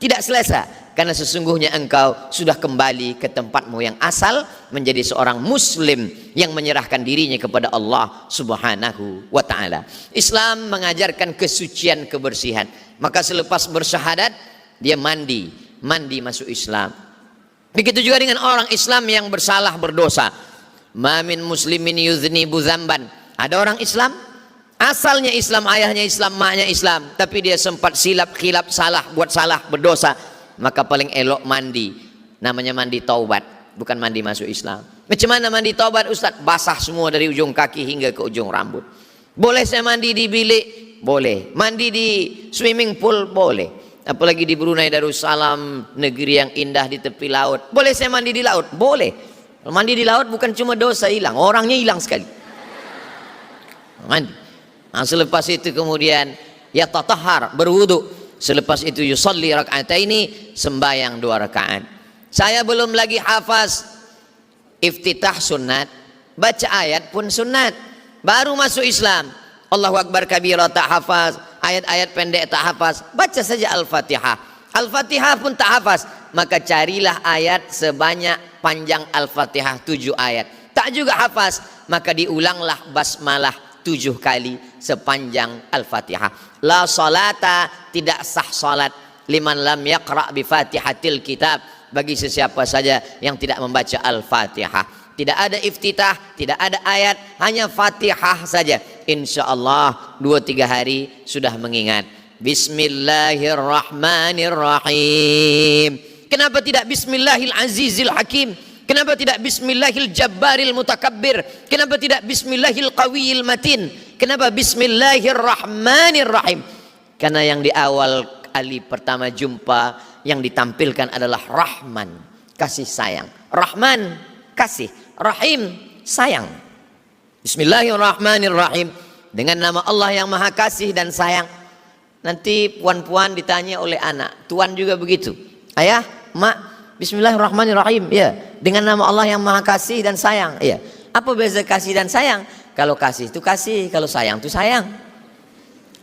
tidak selesa, karena sesungguhnya engkau sudah kembali ke tempatmu yang asal, menjadi seorang muslim yang menyerahkan dirinya kepada Allah Subhanahu wa ta'ala. Islam mengajarkan kesucian, kebersihan. Maka selepas bersyahadat, dia mandi masuk Islam. Begitu juga dengan orang Islam yang bersalah, berdosa. Ma min muslimin yudhnibu dzamban. Ada orang Islam, asalnya Islam, ayahnya Islam, maknya Islam, tapi dia sempat silap, khilaf, salah, buat salah, berdosa. Maka paling elok mandi. Namanya mandi taubat, bukan mandi masuk Islam. Macam mana mandi taubat Ustaz? Basah semua dari ujung kaki hingga ke ujung rambut. Boleh saya mandi di bilik? Boleh. Mandi di swimming pool? Boleh. Apalagi di Brunei Darussalam, negeri yang indah di tepi laut. Boleh saya mandi di laut? Boleh. Kalau mandi di laut bukan cuma dosa hilang, orangnya hilang sekali. Mandi. Nah, selepas itu kemudian ya tatahhar, berwudu. Selepas itu yusalli raka'ataini, sembahyang 2 rakaat. Saya belum lagi hafaz iftitah sunat, baca ayat pun sunat. Baru masuk Islam, Allahu Akbar kabira tak hafaz, ayat-ayat pendek tak hafaz, baca saja Al-Fatihah. Al-Fatihah pun tak hafaz, maka carilah ayat sebanyak panjang Al-Fatihah 7 ayat. Tak juga hafaz, maka diulanglah basmalah 7 kali sepanjang Al-Fatihah. La salata, tidak sah salat liman lam yaqra' bi Fatihatil kitab, bagi sesiapa saja yang tidak membaca Al-Fatihah. Tidak ada iftitah, tidak ada ayat, hanya Fatihah saja. Insyaallah 2-3 hari sudah mengingat. Bismillahirrahmanirrahim. Kenapa tidak Bismillahil Azizil Hakim? Kenapa tidak Bismillahil Jabbaril Mutakabbir? Kenapa tidak Bismillahil Qawiyil Matin? Kenapa Bismillahirrahmanirrahim? Karena yang di awal kali pertama jumpa yang ditampilkan adalah Rahman, kasih sayang. Rahman, kasih. Rahim, sayang. Bismillahirrahmanirrahim. Dengan nama Allah yang maha kasih dan sayang. Nanti puan-puan ditanya oleh anak, tuan juga begitu. Ayah, mak, Bismillahirrahmanirrahim. Ya, dengan nama Allah yang maha kasih dan sayang. Ya. Apa beza kasih dan sayang? Kalau kasih itu kasih, kalau sayang itu sayang.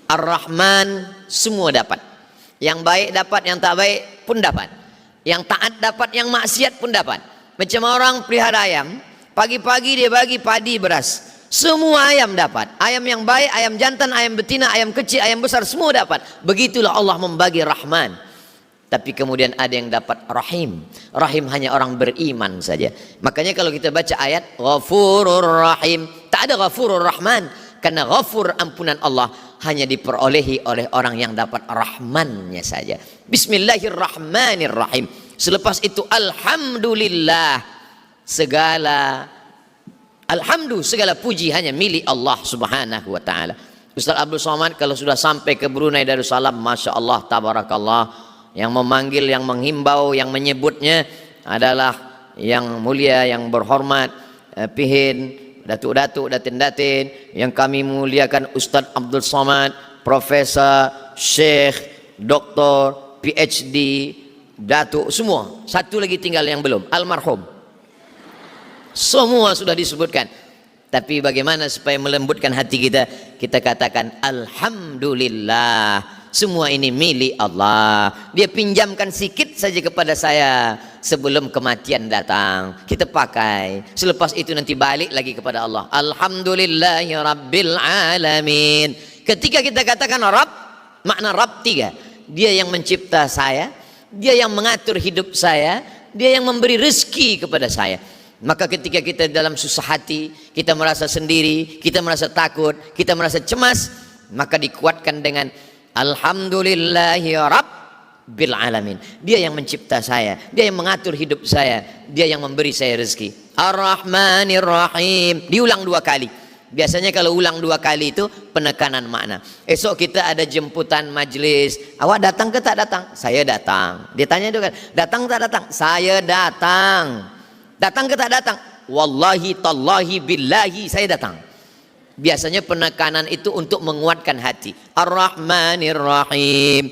Ar-Rahman, semua dapat. Yang baik dapat, yang tak baik pun dapat. Yang taat dapat, yang maksiat pun dapat. Macam orang pelihara ayam, pagi-pagi dia bagi padi beras. Semua ayam dapat. Ayam yang baik, ayam jantan, ayam betina, ayam kecil, ayam besar, semua dapat. Begitulah Allah membagi Rahman. Tapi kemudian ada yang dapat Rahim. Rahim hanya orang beriman saja. Makanya kalau kita baca ayat Ghafurur Rahim, tak ada Ghafurur Rahman. Karena Ghafur, ampunan Allah, hanya diperolehi oleh orang yang dapat Rahmannya saja. Bismillahirrahmanirrahim. Selepas itu Alhamdulillah. Segala puji hanya milik Allah subhanahu wa ta'ala. Ustaz Abdul Somad kalau sudah sampai ke Brunei Darussalam, Masya Allah, tabarakallah, yang memanggil, yang menghimbau, yang menyebutnya adalah yang mulia, yang berhormat, pihin, datuk-datuk, datin-datin, yang kami muliakan Ustaz Abdul Somad, Profesor, Syekh, Doktor, PhD, datuk, semua. Satu lagi tinggal yang belum, almarhum. Semua sudah disebutkan. Tapi bagaimana supaya melembutkan hati kita? Kita katakan Alhamdulillah, semua ini milik Allah. Dia pinjamkan sikit saja kepada saya sebelum kematian datang. Kita pakai. Selepas itu nanti balik lagi kepada Allah. Alhamdulillahi Rabbil Alamin. Ketika kita katakan Rabb, makna Rabb 3. Dia yang mencipta saya, dia yang mengatur hidup saya, dia yang memberi rezeki kepada saya. Maka ketika kita dalam susah hati, kita merasa sendiri, kita merasa takut, kita merasa cemas, maka dikuatkan dengan Alhamdulillahi Rabbil Alamin. Dia yang mencipta saya, dia yang mengatur hidup saya, dia yang memberi saya rezeki. Ar-Rahmanir-Rahim. Diulang 2 kali. Biasanya kalau ulang 2 kali itu penekanan makna. Esok kita ada jemputan majlis. Awak datang ke tak datang? Saya datang. Dia tanya itu kan, datang tak datang? Saya datang. Datang ke tak datang? Wallahi tallahi billahi saya datang. Biasanya penekanan itu untuk menguatkan hati. Ar-Rahmanir Rahim,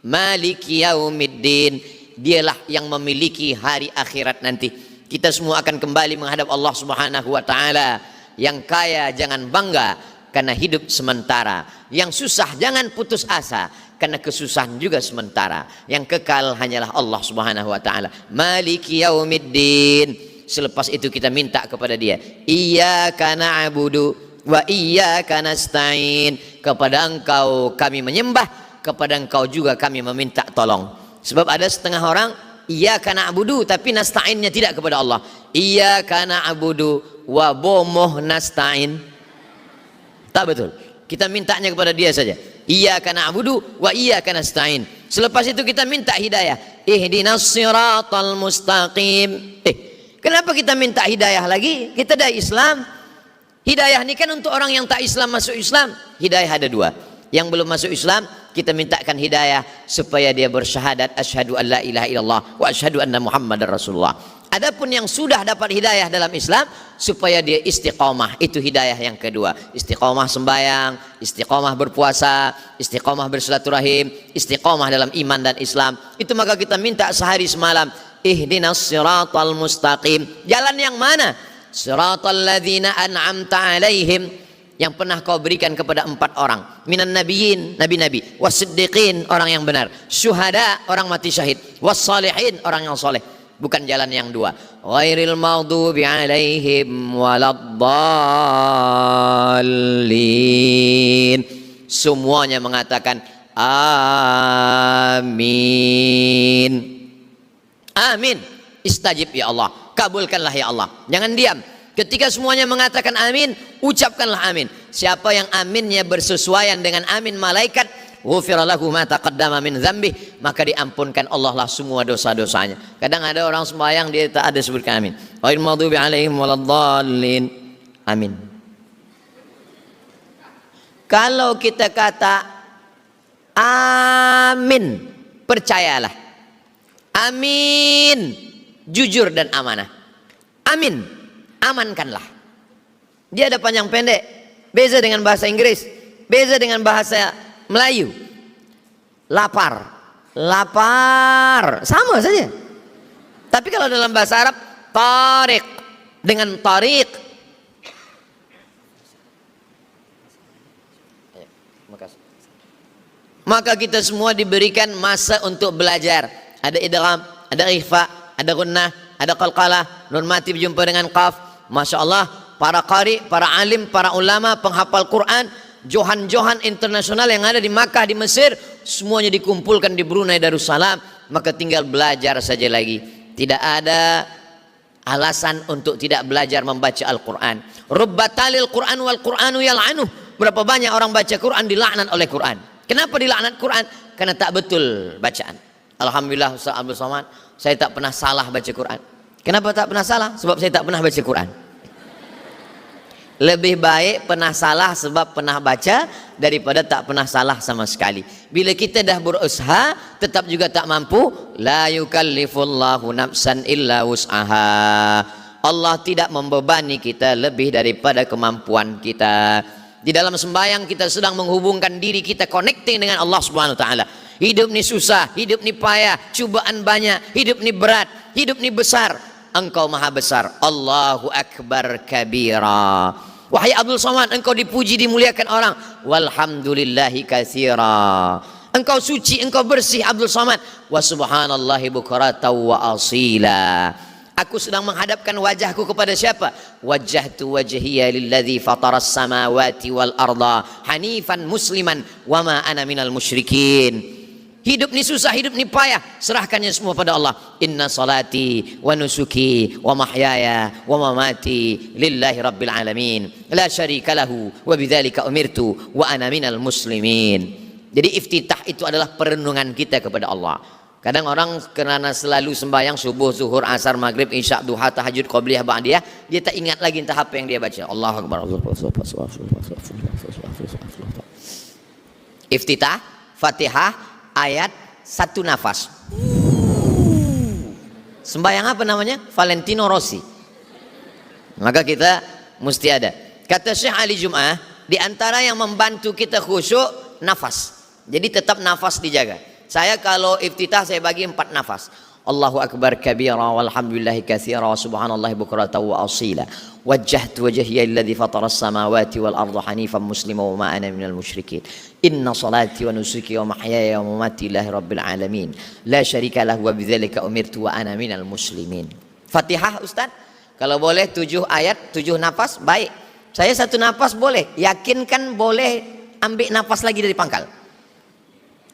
Maliki Yaumiddin. Dialah yang memiliki hari akhirat nanti. Kita semua akan kembali menghadap Allah Subhanahu wa taala. Yang kaya jangan bangga karena hidup sementara. Yang susah jangan putus asa karena kesusahan juga sementara. Yang kekal hanyalah Allah Subhanahu wa taala. Maliki Yaumiddin. Selepas itu kita minta kepada dia, Iyyaka na'budu wa iyyaka nasta'in. Kepada engkau kami menyembah, kepada engkau juga kami meminta tolong. Sebab ada setengah orang Iyyaka na'budu tapi nasta'innya tidak kepada Allah. Iyyaka na'budu wa bomoh nasta'in. Tak betul. Kita mintanya kepada dia saja. Iyyaka na'budu wa iyyaka nasta'in. Selepas itu kita minta hidayah. ihdinas siratal mustaqim. Kenapa kita minta hidayah lagi? Kita dah Islam. Hidayah ini kan untuk orang yang tak Islam masuk Islam. Hidayah ada dua. Yang belum masuk Islam, kita mintakan hidayah supaya dia bersyahadat asyhadu an la ilaha illallah wa asyhadu anna muhammadar rasulullah. Adapun yang sudah dapat hidayah dalam Islam, supaya dia istiqomah. Itu hidayah yang kedua. Istiqomah sembahyang, istiqomah berpuasa, istiqomah bersilaturahim, istiqomah dalam iman dan Islam. Itu maka kita minta sehari semalam, ihdinas siratal mustaqim. Jalan yang mana? Siratal ladzina an'amta alaihim, yang pernah kau berikan kepada 4 orang. Minan nabiyyin, nabi-nabi, wasiddiqin, orang yang benar, syuhada, orang mati syahid, wassalihin, orang yang soleh. Bukan jalan yang dua. Ghairil maghdubi alaihim waladdallin. Semuanya mengatakan amin. Amin. Istajib ya Allah. Kabulkanlah ya Allah. Jangan diam. Ketika semuanya mengatakan amin, ucapkanlah amin. Siapa yang aminnya bersesuaian dengan amin malaikat, ghufira lahu ma taqaddama min dzambih, maka diampunkan Allah lah semua dosa-dosanya. Kadang ada orang sembahyang dia tak ada sebutkan amin. Ghairil maghdubi alaihim waladdallin. Amin. Kalau kita kata amin, percayalah. Amin, jujur dan amanah. Amin, amankanlah. Dia ada panjang pendek, beza dengan bahasa Inggris, beza dengan bahasa Melayu. Lapar, lapar, sama saja. Tapi kalau dalam bahasa Arab, tariq dengan tariq. Maka kita semua diberikan masa untuk belajar. Ada idgham, ada ikhfa, ada gunnah, ada qalqalah, nun mati berjumpa dengan qaf. Masya Allah, para qari, para alim, para ulama, penghafal Quran, johan-johan internasional yang ada di Makkah, di Mesir, semuanya dikumpulkan di Brunei Darussalam. Maka tinggal belajar saja lagi. Tidak ada alasan untuk tidak belajar membaca Al-Quran. Rubbatalil Quran wal Quranu yal'anuh. Berapa banyak orang baca Quran dilaknat oleh Quran. Kenapa dilaknat Quran? Karena tak betul bacaan. Alhamdulillah Ustaz Abdul Somad, saya tak pernah salah baca Quran. Kenapa tak pernah salah? Sebab saya tak pernah baca Quran. Lebih baik pernah salah sebab pernah baca daripada tak pernah salah sama sekali. Bila kita dah berusaha tetap juga tak mampu, la yukallifullahu nafsan illa wus'aha. Allah tidak membebani kita lebih daripada kemampuan kita. Di dalam sembahyang kita sedang menghubungkan diri kita, connecting dengan Allah Subhanahu wa taala. Hidup ni susah, hidup ni payah, cubaan banyak, hidup ni berat, hidup ni besar. Engkau maha besar. Allahu akbar kabira. Wahai Abdul Somad, engkau dipuji dimuliakan orang. Walhamdulillahi katsira. Engkau suci, engkau bersih Abdul Somad. Wa subhanallahi bukratan wa asila. Aku sedang menghadapkan wajahku kepada siapa? Wajjahtu wajhiya lilladzi fataras samawati wal arda hanifan musliman wa ma ana minal musyrikin. Hidup ni susah, hidup ni payah, serahkannya semua pada Allah. Inna salati wa nusuki wa mahyaya wa mamati lillahi rabbil alamin. La syarika lahu wa bidzalika umirtu wa ana minal muslimin. Jadi iftitah itu adalah perenungan kita kepada Allah. Kadang orang kerana selalu sembahyang subuh, zuhur, asar, maghrib, isya, duha, tahajud, qabliyah, ba'diyah, dia tak ingat lagi entah apa yang dia baca. Allahu akbar. Iftitah, Fatihah, ayat satu nafas. Sembahyang apa namanya? Valentino Rossi. Maka kita mesti ada. Kata Syekh Ali Jum'ah, di antara yang membantu kita khusyuk, nafas. Jadi tetap nafas dijaga. Saya kalau iftitah saya bagi 4 nafas. Allahu akbar kabira walhamdulillahi katsira wa subhanallahi bukratan wa asila. Wajjahtu wajhiya alladzi fatara as-samawati wal arda hanifan musliman wa ma ana minal musyrikin. Inna salati wa nusuki wa mahyaya wa mamati lillahi rabbil alamin. La syarika lahu wa bidzalika umirtu wa ana minal muslimin. Fatihah Ustaz, kalau boleh 7 ayat, 7 nafas, baik. Saya 1 nafas boleh. Yakinkan boleh ambil nafas lagi dari pangkal.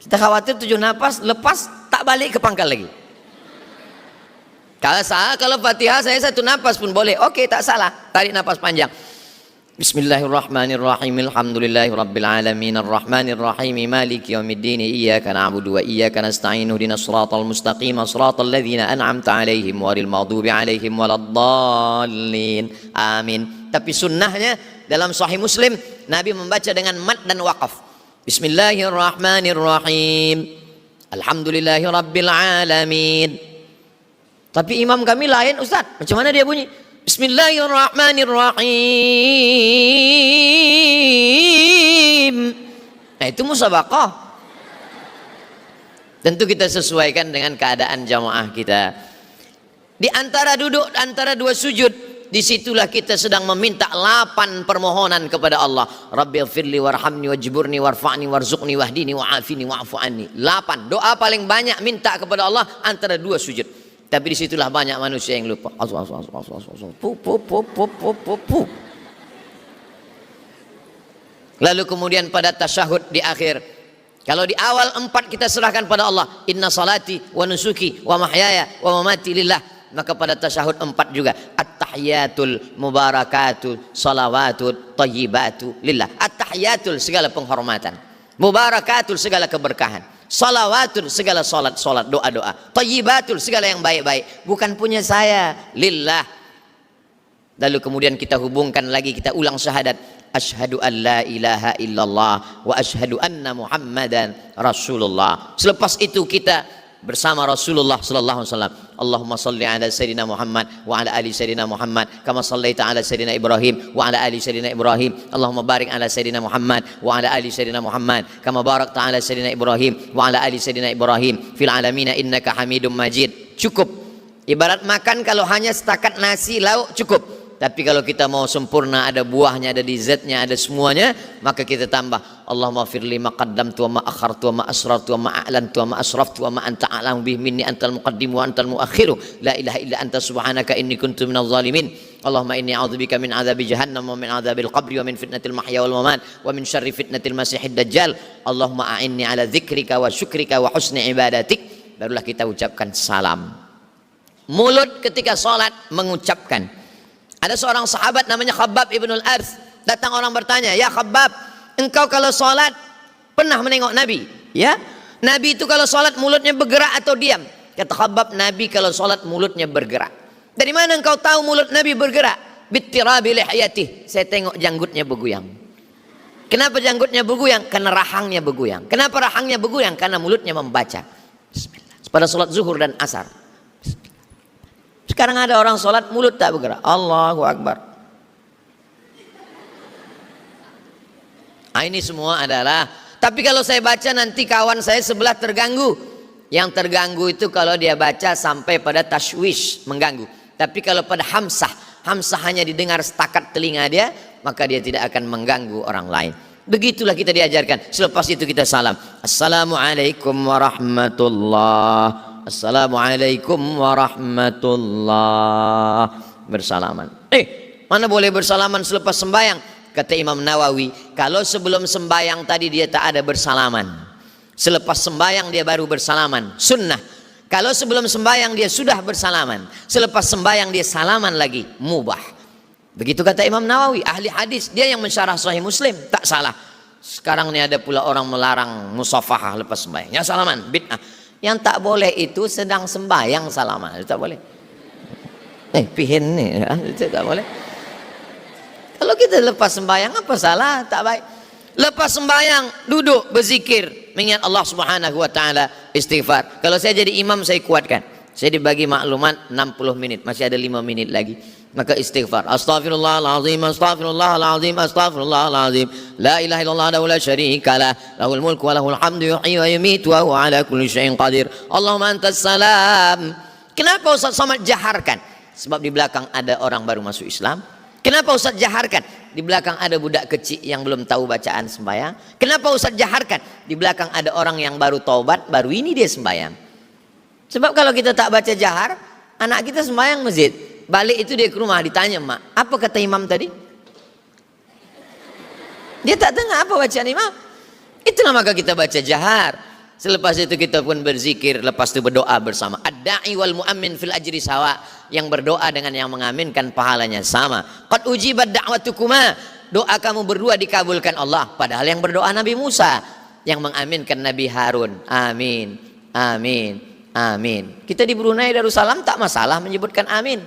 Kita khawatir 7 nafas lepas tak balik ke pangkal lagi. Kalau Fatihah saya 1 nafas pun boleh. Oke, tak salah. Tarik nafas panjang. Bismillahirrahmanirrahim. Alhamdulillahirabbil alamin arrahmanir rahim maliki yaumiddin iyyaka na'budu wa iyyaka nasta'in ihdinas siratal mustaqim siratal ladzina an'amta 'alaihim ghairil maghdubi 'alaihim waladdallin. Amin. Tapi sunnahnya dalam Sahih Muslim Nabi membaca dengan mad dan waqaf. Bismillahirrahmanirrahim. Alhamdulillahirabbil alamin. Tapi imam kami lain, Ustaz. Macam mana dia bunyi? Bismillahirrahmanirrahim. Nah, itu musabaqah. Tentu kita sesuaikan dengan keadaan jamaah kita. Di antara duduk, antara dua sujud, disitulah kita sedang meminta 8 permohonan kepada Allah. Rabbighfirli warhamni wajburni warfa'ni warzuqni wahdini wa'afini wa'fu anni. 8 doa paling banyak minta kepada Allah antara dua sujud. Tapi disitulah banyak manusia yang lupa. Lalu kemudian pada tasyahud di akhir, kalau di awal 4 kita serahkan pada Allah, inna salati wa nusuki wa mahyaya wa mamati lillah, maka pada tasyahud 4 juga at-tahiyatul mubarakatul salawatut thayyibatu lillah. At-tahiyatul segala penghormatan, mubarakatul segala keberkahan, salawatul segala salat doa-doa, thayyibatul segala yang baik-baik, bukan punya saya, lillah. Lalu kemudian kita hubungkan lagi, kita ulang syahadat, asyhadu an la ilaha illallah wa asyhadu anna muhammadan rasulullah. Selepas itu kita bersama Rasulullah sallallahu alaihi wasallam, Allahumma salli ala sayyidina Muhammad wa ala ali sayyidina Muhammad kama sallaita ala sayyidina Ibrahim wa ala ali sayyidina Ibrahim, Allahumma barik ala sayyidina Muhammad wa ala ali sayyidina Muhammad kama barakta ala sayyidina Ibrahim wa ala ali sayyidina Ibrahim fil alamin innaka Hamidum Majid. Cukup. Ibarat makan, kalau hanya setakat nasi lauk cukup. Tapi kalau kita mau sempurna, ada buahnya, ada dessertnya, ada semuanya, maka kita tambah Allahumma firli ma qaddamtu wa ma akhartu wa ma asrartu wa ma a'lantu wa ma asraftu wa ma anta a'lamu bihi minni antal muqaddimu wa antal muakhiru la ilaha illa anta subhanaka inni kuntu minadh zalimin. Allahumma inni a'udzubika min adzabi jahannam wa min adzabil qabri wa min fitnatil mahya wal mamat wa min syarri fitnatil masiihid dajjal. Allahumma a'inni ala dzikrika wa syukrika wa husni ibadatik. Barulah kita ucapkan salam. Mulut ketika salat mengucapkan. Ada seorang sahabat namanya Khabbab ibnul Arth. Datang orang bertanya, ya Khabbab, engkau kalau sholat pernah menengok Nabi? Ya, Nabi itu kalau sholat mulutnya bergerak atau diam? Kata Khabbab, Nabi kalau sholat mulutnya bergerak. Dari mana engkau tahu mulut Nabi bergerak? Bittirabi lihyatih, saya tengok janggutnya bergoyang. Kenapa janggutnya bergoyang? Karena rahangnya bergoyang. Kenapa rahangnya bergoyang? Karena mulutnya membaca Bismillah. Pada sholat zuhur dan asar. Sekarang ada orang sholat mulut tak bergerak. Allahu Akbar. Ini semua adalah, tapi kalau saya baca nanti kawan saya sebelah terganggu. Yang terganggu itu kalau dia baca sampai pada tashwish, mengganggu. Tapi kalau pada hamsah hanya didengar setakat telinga dia, maka dia tidak akan mengganggu orang lain. Begitulah kita diajarkan. Selepas itu kita salam. Assalamualaikum warahmatullahi. Assalamualaikum warahmatullah. Bersalaman. Mana boleh bersalaman selepas sembahyang? Kata Imam Nawawi, kalau sebelum sembahyang tadi dia tak ada bersalaman, selepas sembahyang dia baru bersalaman, sunnah. Kalau sebelum sembahyang dia sudah bersalaman, selepas sembahyang dia salaman lagi, mubah. Begitu kata Imam Nawawi, ahli hadis, dia yang mensyarah Sahih Muslim, tak salah. Sekarang ini ada pula orang melarang musafahah lepas sembahyang, ya salaman, bid'ah. Yang tak boleh itu sedang sembahyang salaman, itu tak boleh. Pihin nih, itu tak boleh. Kalau kita lepas sembahyang apa salah? Tak baik. Lepas sembahyang duduk berzikir, mengingat Allah Subhanahu wa taala, istighfar. Kalau saya jadi imam saya kuatkan. Saya dibagi maklumat 60 menit, masih ada 5 menit lagi. Maka istighfar. Astaghfirullahalazim, astaghfirullahalazim, astaghfirullahalazim. La ilaha illallah wa la syarikalah, lahul mulku wa lahul hamdu yuhyi wa yumiitu wa huwa ala kulli syai'in qadir. Allahumma antas salam. Kenapa Ustaz Somad jaharkan? Sebab di belakang ada orang baru masuk Islam. Kenapa Ustaz jaharkan? Di belakang ada budak kecil yang belum tahu bacaan sembahyang. Kenapa Ustaz jaharkan? Di belakang ada orang yang baru taubat, baru ini dia sembahyang. Sebab kalau kita tak baca jahar, anak kita sembahyang masjid, balik itu dia ke rumah ditanya, mak, apa kata imam tadi? Dia tak dengar apa bacaan imam. Itulah maka kita baca jahar. Selepas itu kita pun berzikir, lepas itu berdoa bersama. Ad-da'i wal mu'ammin fil ajri sawa. Yang berdoa dengan yang mengaminkan pahalanya sama. Qad ujibat da'watukuma. doa kamu berdua dikabulkan Allah. Padahal yang berdoa Nabi Musa, yang mengaminkan Nabi Harun. Amin, amin, amin. Kita di Brunei Darussalam tak masalah menyebutkan amin,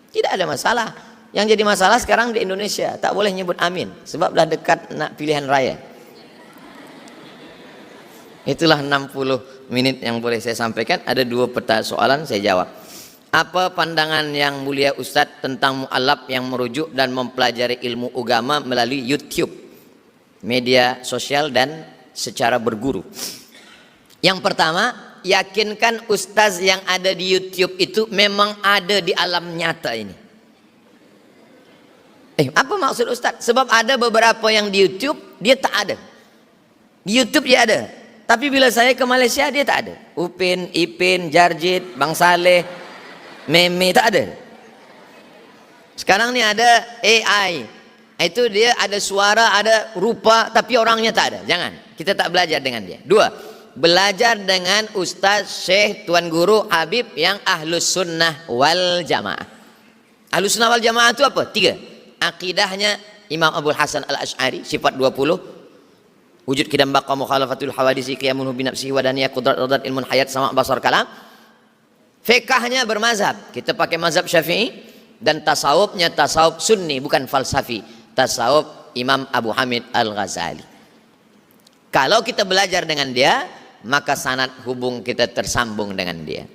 tidak ada masalah. Yang jadi masalah sekarang di Indonesia tak boleh nyebut amin, sebab dah dekat nak pilihan raya. Itulah 60 menit yang boleh saya sampaikan. Ada 2 soalan saya jawab. Apa pandangan yang mulia Ustadz tentang mu'alaf yang merujuk dan mempelajari ilmu agama melalui YouTube, media sosial dan secara berguru? Yang pertama, yakinkan ustaz yang ada di YouTube itu memang ada di alam nyata ini. Apa maksud ustaz? Sebab ada beberapa yang di YouTube dia tak ada. Di YouTube dia ada, tapi bila saya ke Malaysia dia tak ada. Upin, Ipin, Jarjit, Bang Saleh, Meme tak ada. Sekarang ni ada AI, itu dia ada suara, ada rupa, tapi orangnya tak ada. Jangan, kita tak belajar dengan dia. 2, belajar dengan ustaz, syekh, tuan guru, habib yang ahlus sunnah wal jamaah. Ahlus sunnah wal jamaah itu apa? 3. Akidahnya Imam Abul Hasan Al-Asy'ari, sifat 20, wujud qidam baqa mukhalafatul hawadisi qiyamun bi nafsihi wa daniyah qudrat radat ilmun hayat sama basar kalam. Fiqahnya bermazhab, kita pakai mazhab Syafi'i, dan tasawufnya tasawuf sunni bukan falsafi, tasawuf Imam Abu Hamid Al-Ghazali. Kalau kita belajar dengan dia, maka sanad hubung kita tersambung dengan dia.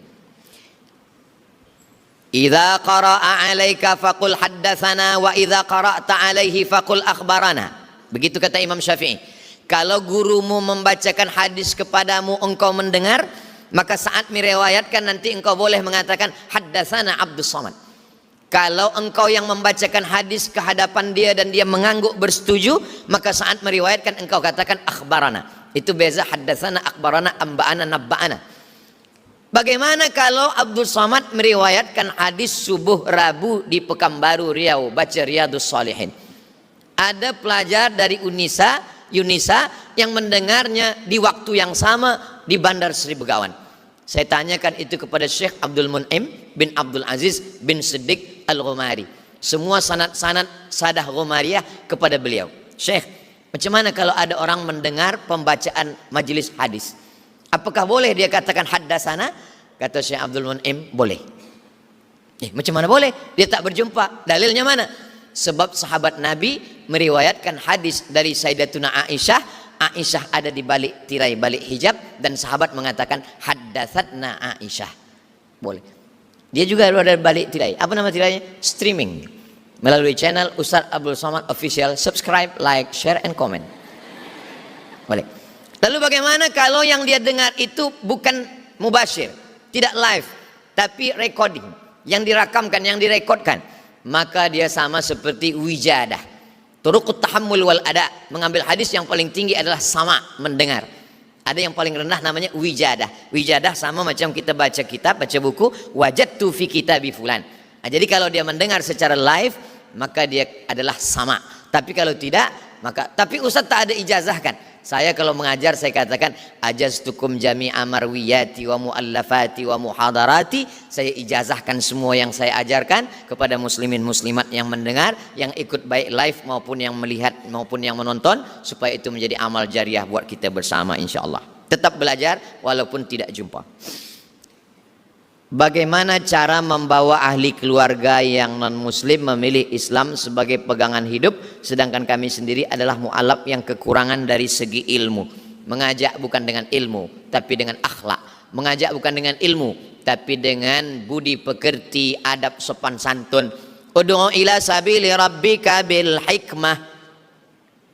Idza qara'a 'alaika faqul haddatsana wa idza qara'ta 'alaihi faqul akhbarana. Begitu kata Imam Syafi'i. Kalau gurumu membacakan hadis kepadamu engkau mendengar, maka saat meriwayatkan nanti engkau boleh mengatakan haddatsana Abdus Samad. Kalau engkau yang membacakan hadis ke hadapan dia dan dia mengangguk bersetuju, maka saat meriwayatkan engkau katakan akhbarana. Itu beza haddatsana, akhbarana, amba'ana, nabba'ana. Bagaimana kalau Abdul Samad meriwayatkan hadis subuh Rabu di Pekanbaru Riau, baca Riyadhus Shalihin? Ada pelajar dari Yunisa yang mendengarnya di waktu yang sama di Bandar Sri Begawan. Saya tanyakan itu kepada Syekh Abdul Mun'im bin Abdul Aziz bin Siddiq Al-Ghumari. Semua sanad-sanad sadah Ghumariyah kepada beliau. Syekh, macam mana kalau ada orang mendengar pembacaan majelis hadis? Apakah boleh dia katakan haddasana? Kata Syekh Abdul Mun'im, boleh. Macam mana boleh? Dia tak berjumpa. Dalilnya mana? Sebab sahabat Nabi meriwayatkan hadis dari Sayyidatuna Aisyah. Aisyah ada di balik tirai, balik hijab, dan sahabat mengatakan haddatsatna Aisyah. Boleh. Dia juga ada di balik tirai. Apa nama tirainya? Streaming. Melalui channel Ustaz Abdul Somad Official. Subscribe, like, share, and comment. Boleh. Lalu bagaimana kalau yang dia dengar itu bukan mubashir, tidak live, tapi recording, yang dirakamkan, yang direkodkan? Maka dia sama seperti wijadah. Turuqut tahammul wal ada, mengambil hadis yang paling tinggi adalah sama, mendengar. Ada yang paling rendah namanya wijadah. Wijadah sama macam kita baca kitab, baca buku, wajadtu fi kitabi fulan. Jadi kalau dia mendengar secara live, maka dia adalah sama. Tapi kalau tidak, maka tapi Ustaz tak ada ijazah kan? Saya kalau mengajar saya katakan ajaztukum jami'a marwiyati wa muallafati wa muhadarati. Saya ijazahkan semua yang saya ajarkan kepada muslimin muslimat yang mendengar, yang ikut baik live maupun yang melihat maupun yang menonton, supaya itu menjadi amal jariah buat kita bersama insyaallah. Tetap belajar walaupun tidak jumpa. Bagaimana cara membawa ahli keluarga yang non-muslim memilih Islam sebagai pegangan hidup, sedangkan kami sendiri adalah mu'alaf yang kekurangan dari segi ilmu? Mengajak bukan dengan ilmu, tapi dengan akhlak. Mengajak bukan dengan ilmu, tapi dengan budi pekerti, adab sopan santun. Ud'u ila sabili rabbika bil hikmah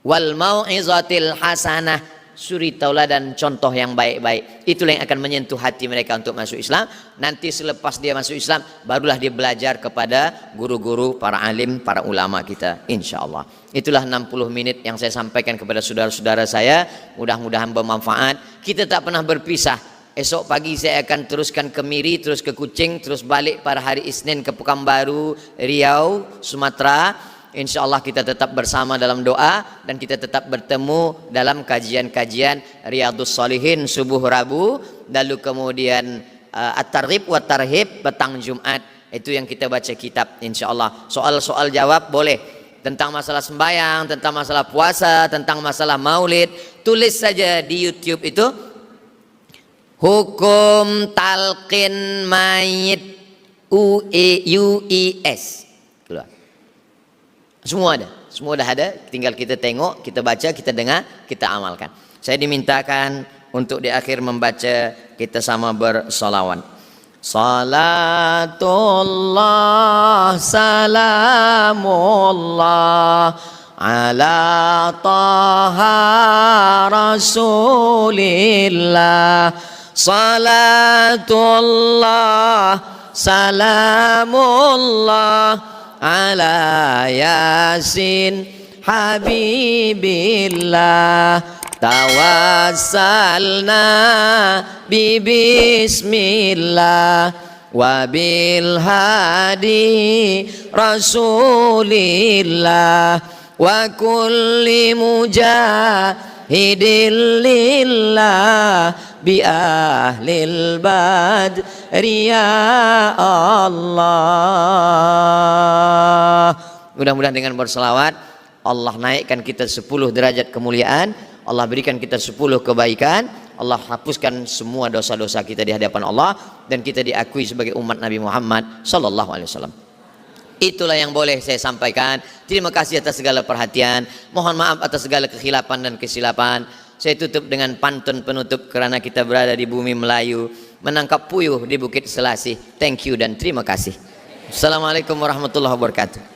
wal mau'izatil hasanah. Suri tauladan contoh yang baik-baik. Itulah yang akan menyentuh hati mereka untuk masuk Islam. Nanti selepas dia masuk Islam, barulah dia belajar kepada guru-guru, para alim, para ulama kita, insyaallah. Itulah 60 menit yang saya sampaikan kepada saudara-saudara saya. Mudah-mudahan bermanfaat. Kita tak pernah berpisah. Esok pagi saya akan teruskan ke Miri, terus ke Kuching, terus balik pada hari Isnin ke Pekanbaru, Riau, Sumatera. InsyaAllah kita tetap bersama dalam doa, dan kita tetap bertemu dalam kajian-kajian Riyadhus Shalihin subuh Rabu, lalu kemudian At-Targhib wa Tarhib petang Jumat. Itu yang kita baca kitab insyaallah. Soal-soal jawab boleh. tentang masalah sembahyang, tentang masalah puasa, tentang masalah maulid, tulis saja di YouTube itu hukum talqin mayit UES. Keluar. Semua dah ada, tinggal kita tengok, kita baca, kita dengar, kita amalkan. Saya dimintakan untuk di akhir membaca, kita sama bersolawat. Salatullah salamullah ala taha rasulillah. Salatullah salamullah ala yasin habibillah. Tawassalna bismillah wa bil hadi rasulillah wa kulli mujahidin lillah bi ahlil badri ya Allah. Mudah-mudahan dengan berselawat Allah naikkan kita 10 derajat kemuliaan, Allah berikan kita 10 kebaikan, Allah hapuskan semua dosa-dosa kita di hadapan Allah, dan kita diakui sebagai umat Nabi Muhammad sallallahu alaihi wasallam. Itulah yang boleh saya sampaikan. Terima kasih atas segala perhatian. Mohon maaf atas segala kekhilafan dan kesilapan. Saya tutup dengan pantun penutup kerana kita berada di bumi Melayu, menangkap puyuh di Bukit Selasih. Thank you dan terima kasih. Assalamualaikum warahmatullahi wabarakatuh.